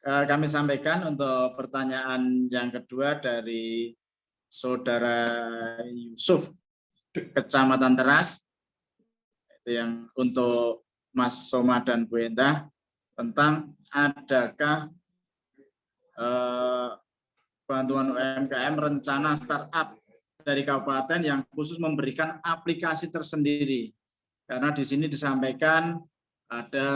kami sampaikan untuk pertanyaan yang kedua dari Saudara Yusuf, Kecamatan Teras, itu yang untuk Mas Soma dan Bu Endah, tentang adakah bantuan UMKM rencana startup dari kabupaten yang khusus memberikan aplikasi tersendiri. Karena di sini disampaikan ada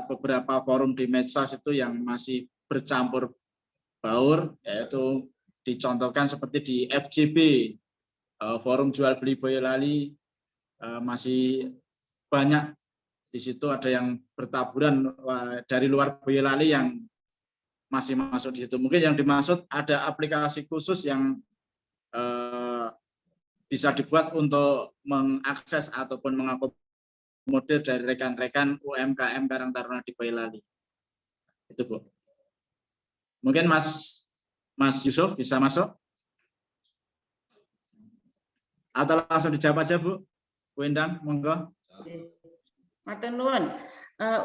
beberapa forum di medsos itu yang masih bercampur baur, yaitu dicontohkan seperti di FJB, forum jual beli Boyolali, masih banyak di situ, ada yang bertaburan dari luar Boyolali yang masih masuk di situ. Mungkin yang dimaksud ada aplikasi khusus yang bisa dibuat untuk mengakses ataupun mengakomodir dari rekan-rekan UMKM Karang Taruna di Boyolali. Itu Bu. Mungkin Mas Yusuf bisa masuk? Atau langsung dijawab aja Bu? Bu Endang, monggo. Matur nuwun.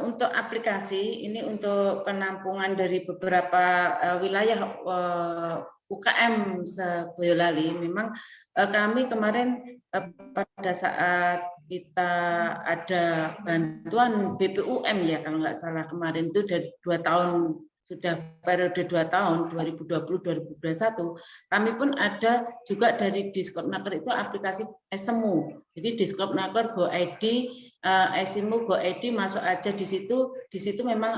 Untuk aplikasi ini untuk penampungan dari beberapa wilayah UKM se-Boyolali, memang kami kemarin pada saat kita ada bantuan BPUM ya kalau nggak salah kemarin itu dari 2 tahun, sudah periode 2 tahun 2020-2021, kami pun ada juga dari Diskopnaker itu aplikasi SMU. Jadi Diskopnaker Go ID, SMU Go ID masuk aja di situ. Di situ memang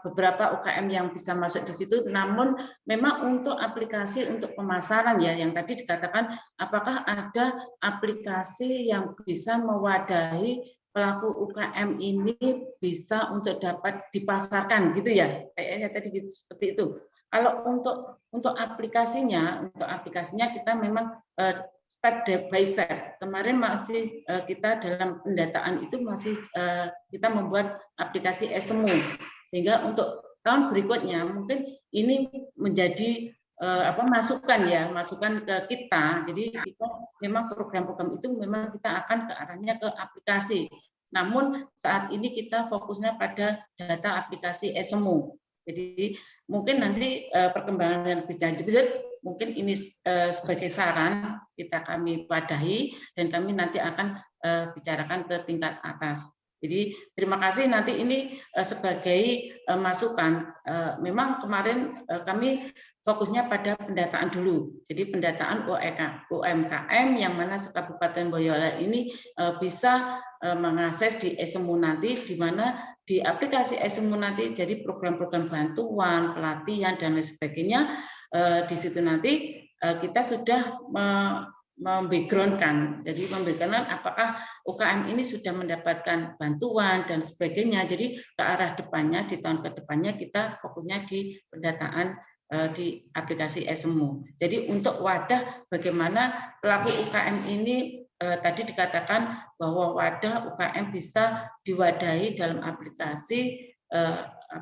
beberapa UKM yang bisa masuk di situ. Namun memang untuk aplikasi untuk pemasaran ya, yang tadi dikatakan apakah ada aplikasi yang bisa mewadahi pelaku UKM ini bisa untuk dapat dipasarkan gitu ya, kayaknya tadi gitu, seperti itu. Kalau untuk aplikasinya kita memang step by step. Kemarin masih kita dalam pendataan itu masih kita membuat aplikasi SMU, sehingga untuk tahun berikutnya mungkin ini menjadi masukan ke kita. Jadi kita memang program-program itu memang kita akan ke arahnya ke aplikasi. Namun saat ini kita fokusnya pada data aplikasi SMU. Jadi mungkin nanti perkembangan yang lebih lanjut mungkin ini sebagai saran kami wadahi dan kami nanti akan bicarakan ke tingkat atas. Jadi terima kasih, nanti ini sebagai masukan. Memang kemarin kami fokusnya pada pendataan dulu. Jadi pendataan UMKM yang mana Kabupaten Boyolali ini bisa mengakses di SMU nanti, di mana di aplikasi SMU nanti jadi program-program bantuan, pelatihan dan lain sebagainya. Di situ nanti kita sudah membackgroundkan, jadi memberikan apakah UKM ini sudah mendapatkan bantuan dan sebagainya. Jadi ke arah depannya di tahun ke depannya kita fokusnya di pendataan di aplikasi SMU. Jadi untuk wadah bagaimana pelaku UKM ini tadi dikatakan bahwa wadah UKM bisa diwadahi dalam aplikasi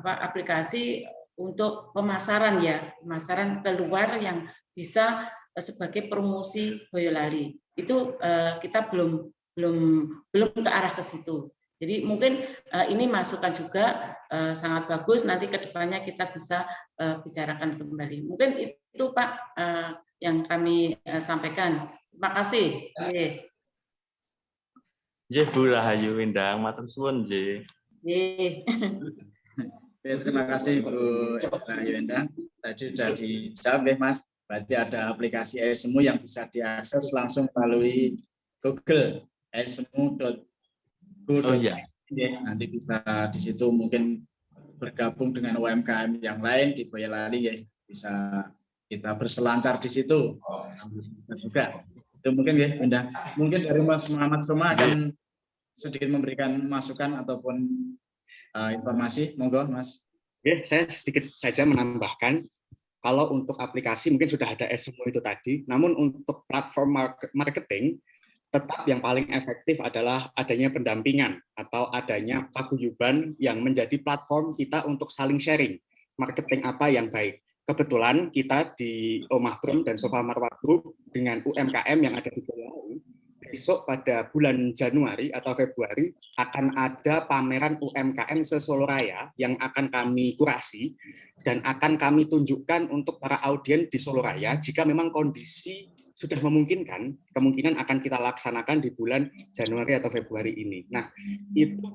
aplikasi untuk pemasaran pemasaran keluar yang bisa sebagai promosi Boyolali. Itu kita belum ke arah ke situ. Jadi mungkin ini masukan juga sangat bagus, nanti ke depannya kita bisa bicarakan kembali. Mungkin itu Pak yang kami sampaikan. Terima kasih. Nggih, Bu Rahayu Endang, matur suwun nggih. Terima kasih Bu Rahayu Endang. Tadi sudah dijawab ya Mas. Berarti ada aplikasi SMU yang bisa diakses langsung melalui Google smu.go. Oh iya. Nanti bisa di situ mungkin bergabung dengan UMKM yang lain di Boyolali ya, bisa kita berselancar di situ juga. Itu mungkin ya, Endang. Mungkin dari Mas Muhammad Soma akan sedikit memberikan masukan ataupun informasi. Monggo, Mas. Oke, saya sedikit saja menambahkan. Kalau untuk aplikasi mungkin sudah ada SMU itu tadi, namun untuk platform marketing tetap yang paling efektif adalah adanya pendampingan atau adanya paguyuban yang menjadi platform kita untuk saling sharing marketing apa yang baik. Kebetulan kita di Omah Brum dan Sofa Marwah Group dengan UMKM yang ada di Boyolali, besok pada bulan Januari atau Februari akan ada pameran UMKM se-Solo Raya yang akan kami kurasi dan akan kami tunjukkan untuk para audiens di Solo Raya. Jika memang kondisi sudah memungkinkan, kemungkinan akan kita laksanakan di bulan Januari atau Februari ini. Nah, itu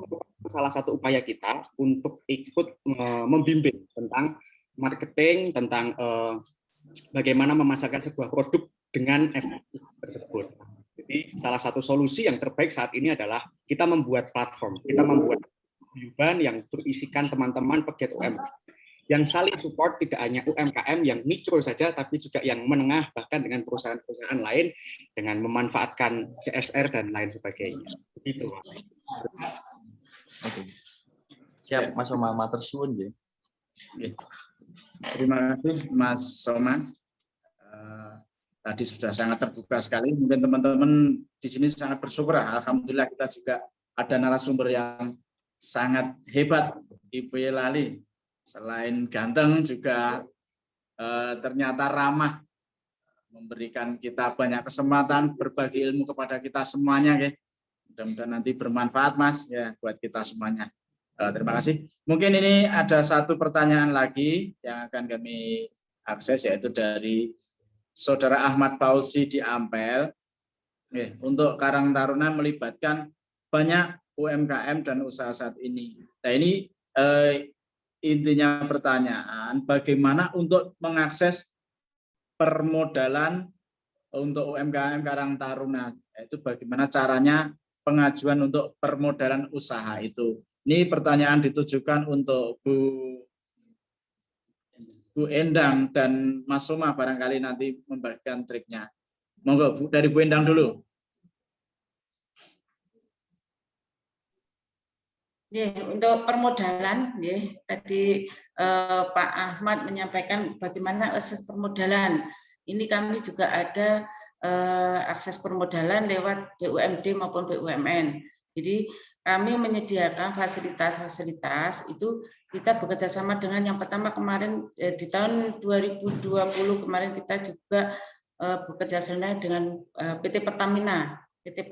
salah satu upaya kita untuk ikut membimbing tentang marketing, tentang bagaimana memasarkan sebuah produk dengan efektif tersebut. Jadi salah satu solusi yang terbaik saat ini adalah kita membuat platform, kita membuat paguyuban yang berisikan teman-teman pegiat UMKM yang saling support, tidak hanya UMKM yang mikro saja, tapi juga yang menengah, bahkan dengan perusahaan-perusahaan lain, dengan memanfaatkan CSR dan lain sebagainya. Begitu. Oke. Siap, Mas Soma, matur suwun nggih. Terima kasih Mas Soma. Tadi sudah sangat terbuka sekali. Mungkin teman-teman di sini sangat bersyukur. Alhamdulillah kita juga ada narasumber yang sangat hebat di Boyolali. Selain ganteng juga ternyata ramah, memberikan kita banyak kesempatan berbagi ilmu kepada kita semuanya. Mudah-mudahan nanti bermanfaat Mas ya buat kita semuanya. Terima kasih. Mungkin ini ada satu pertanyaan lagi yang akan kami akses, yaitu dari Saudara Ahmad Fauzi di Ampel. Untuk Karang Taruna melibatkan banyak UMKM dan usaha saat ini. Nah ini intinya pertanyaan, bagaimana untuk mengakses permodalan untuk UMKM Karang Taruna? Itu bagaimana caranya pengajuan untuk permodalan usaha itu? Ini pertanyaan ditujukan untuk Bu Endang dan Mas Soma, barangkali nanti membagikan triknya. Monggo Bu, dari Bu Endang dulu. Untuk permodalan, tadi Pak Ahmad menyampaikan bagaimana akses permodalan. Ini kami juga ada akses permodalan lewat BUMD maupun BUMN. Jadi kami menyediakan fasilitas-fasilitas itu kita bekerja sama dengan yang pertama kemarin di tahun 2020 kemarin kita juga bekerja sama dengan PT Pertamina. PT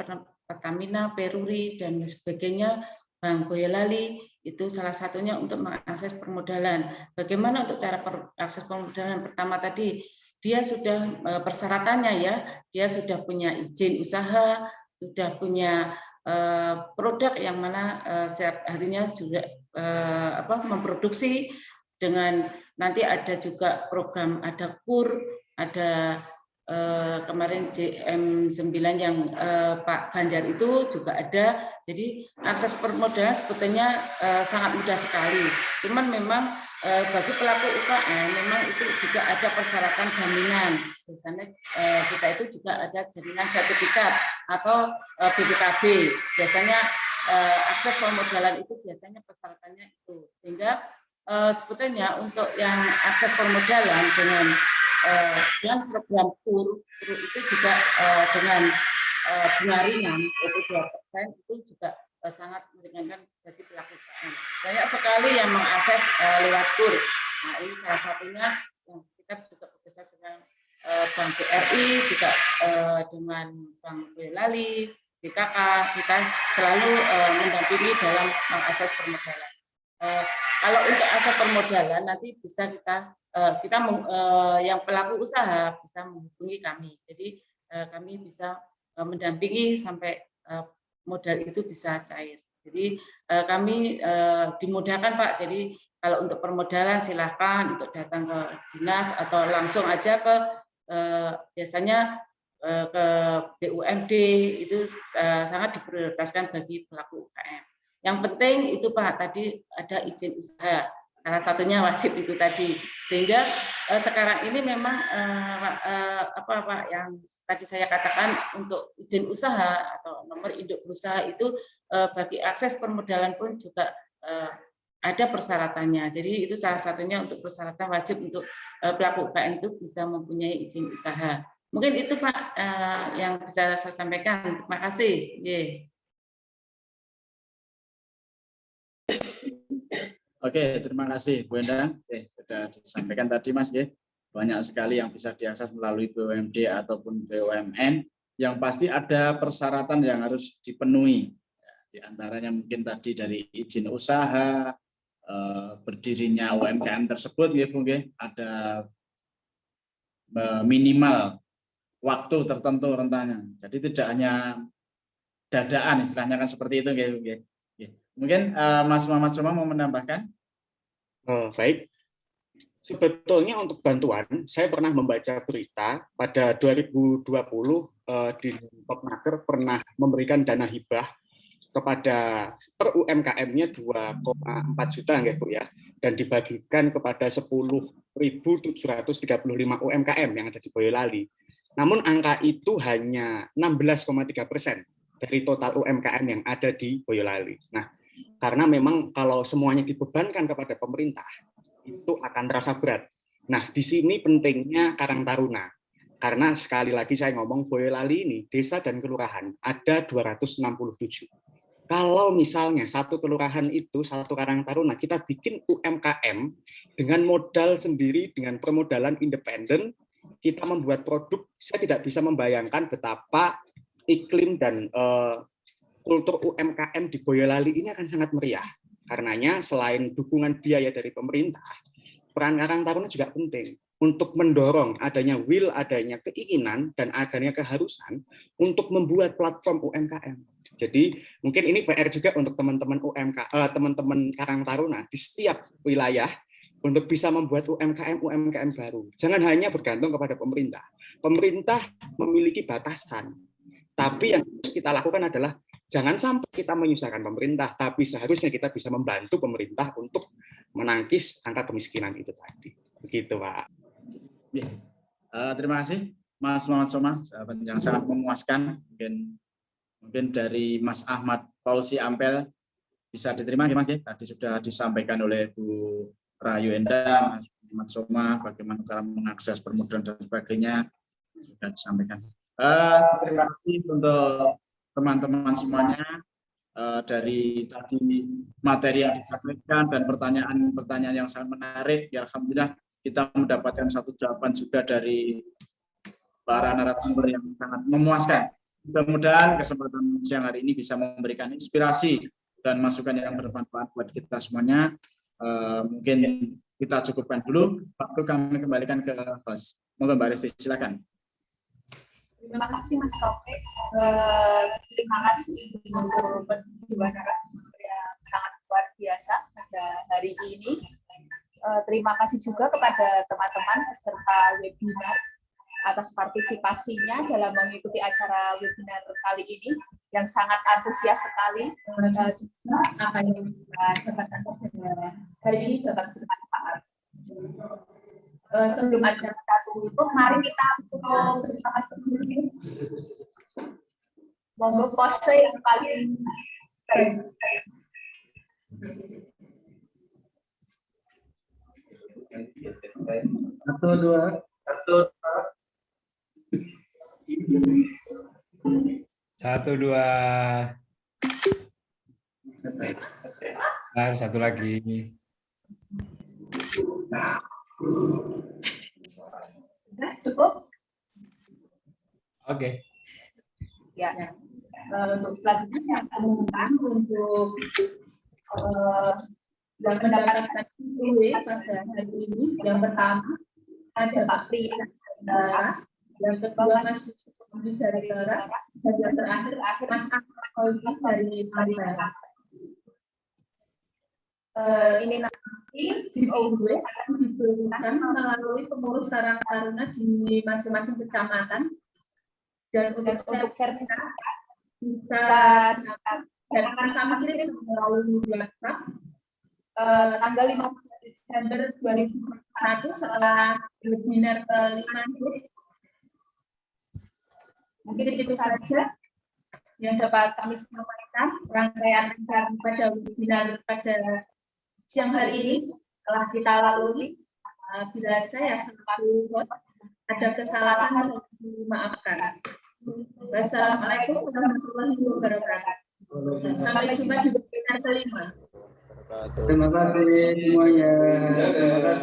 Pertamina, Peruri, dan sebagainya, Bank Boyolali, itu salah satunya untuk mengakses permodalan. Bagaimana untuk cara akses permodalan? Pertama tadi, dia sudah persyaratannya ya, dia sudah punya izin usaha, sudah punya produk yang mana setiap harinya sudah memproduksi, dengan nanti ada juga program, ada KUR, ada kemarin JM9 yang Pak Ganjar itu juga ada. Jadi akses permodalan sebetulnya sangat mudah sekali. Cuman memang bagi pelaku UKM memang itu juga ada persyaratan jaminan. Biasanya kita itu juga ada jaminan sertifikat atau BPKB. Biasanya akses permodalan itu biasanya persyaratannya itu. Sehingga sebetulnya untuk yang akses permodalan dengan program KUR itu juga dengan bunga ringan 22% itu juga sangat meringankan bagi pelaku UKM. Banyak sekali yang mengakses lewat KUR. Nah, ini salah satunya yang kita juga bekerja dengan Bank BRI, juga dengan Bank Boyolali, BKK, kita selalu mendampingi dalam mengakses permodalan. Kalau untuk akses permodalan nanti bisa kita yang pelaku usaha bisa menghubungi kami. Jadi kami bisa mendampingi sampai modal itu bisa cair. Jadi kami dimudahkan Pak. Jadi kalau untuk permodalan silakan untuk datang ke dinas atau langsung aja ke biasanya ke BUMD, itu sangat diprioritaskan bagi pelaku UKM. Yang penting itu Pak, tadi ada izin usaha, salah satunya wajib itu tadi. Sehingga sekarang ini memang Pak yang tadi saya katakan untuk izin usaha atau nomor induk berusaha itu bagi akses permodalan pun juga ada persyaratannya. Jadi itu salah satunya untuk persyaratan wajib untuk pelaku UKM itu bisa mempunyai izin usaha. Mungkin itu Pak yang bisa saya sampaikan. Terima kasih. Oke, terima kasih Bu Endang. Sudah disampaikan tadi Mas, banyak sekali yang bisa diakses melalui BUMD ataupun BUMN. Yang pasti ada persyaratan yang harus dipenuhi. Di antaranya mungkin tadi dari izin usaha, berdirinya UMKM tersebut, ada minimal waktu tertentu rentangnya. Jadi tidak hanya dadaan, istilahnya kan seperti itu. Mungkin Mas Muhammad Soma mau menambahkan? Baik. Sebetulnya untuk bantuan, saya pernah membaca berita pada 2020 di Topnaker pernah memberikan dana hibah kepada per UMKM-nya 2,4 juta Bu ya, dan dibagikan kepada 10.735 UMKM yang ada di Boyolali. Namun angka itu hanya 16,3% dari total UMKM yang ada di Boyolali. Nah, karena memang kalau semuanya dibebankan kepada pemerintah, itu akan terasa berat. Nah, di sini pentingnya Karang Taruna. Karena sekali lagi saya ngomong Boyolali ini, desa dan kelurahan, ada 267. Kalau misalnya satu kelurahan itu, satu Karang Taruna, kita bikin UMKM dengan modal sendiri, dengan permodalan independen, kita membuat produk, saya tidak bisa membayangkan betapa iklim dan kultur UMKM di Boyolali ini akan sangat meriah. Karenanya selain dukungan biaya dari pemerintah, peran Karang Taruna juga penting untuk mendorong adanya will, adanya keinginan, dan adanya keharusan untuk membuat platform UMKM. Jadi mungkin ini PR juga untuk teman-teman teman-teman Karang Taruna di setiap wilayah untuk bisa membuat UMKM baru. Jangan hanya bergantung kepada pemerintah. Pemerintah memiliki batasan, tapi yang harus kita lakukan adalah jangan sampai kita menyusahkan pemerintah, tapi seharusnya kita bisa membantu pemerintah untuk menangkis angka kemiskinan itu tadi. Begitu, Pak. Terima kasih, Mas Muhammad Soma, yang sangat memuaskan. Mungkin dari Mas Ahmad Fauzi Ampel bisa diterima, Mas. Tadi sudah disampaikan oleh Bu Rahayu Endang, Mas Muhammad Soma, bagaimana cara mengakses permodalan dan sebagainya, sudah disampaikan. Terima kasih untuk teman-teman semuanya dari tadi materi yang disampaikan dan pertanyaan-pertanyaan yang sangat menarik. Ya, alhamdulillah kita mendapatkan satu jawaban juga dari para narasumber yang sangat memuaskan. Mudah-mudahan kesempatan siang hari ini bisa memberikan inspirasi dan masukan yang bermanfaat buat kita semuanya. Mungkin kita cukupkan dulu, waktu kami kembalikan ke host. Monggo Mbak Resti, silakan. Terima kasih Mas Taufik. Terima kasih untuk kedua narasumber yang sangat luar biasa pada hari ini. Terima kasih juga kepada teman-teman peserta webinar atas partisipasinya dalam mengikuti acara webinar kali ini yang sangat antusias sekali. Apa yang kita dapatkan pada hari ini dapat bermanfaat. Sebelum acara satu itu, mari kita bersama monggo pose yang paling baik. Satu, dua. Satu lagi. Cukup? Oke. Ya. Untuk selanjutnya yang umumkan untuk yang mendapatkan giveaway pada hari ini, yang pertama ada Pak Priya Laras, yang kedua Mas Yusuf dari Laras, dan yang terakhir Mas Ahmad Fauzi dari Palembang. Ini nanti giveaway akan diberikan melalui pengurus Karang Taruna di masing-masing kecamatan, dan untuk sertifikat bisa dan akan kami kirim melalui WhatsApp tanggal 15 Desember 2021 setelah webinar ke-5. Mungkin itu saja yang dapat kami sampaikan rangkaian acara pada webinar pada siang hari ini telah kita lalui. Bila saya selaku host ada kesalahan, dimaafkan. Wassalamualaikum warahmatullahi wabarakatuh. Sampai jumpa di webinar ke-5. Terima kasih semuanya. Terima kasih.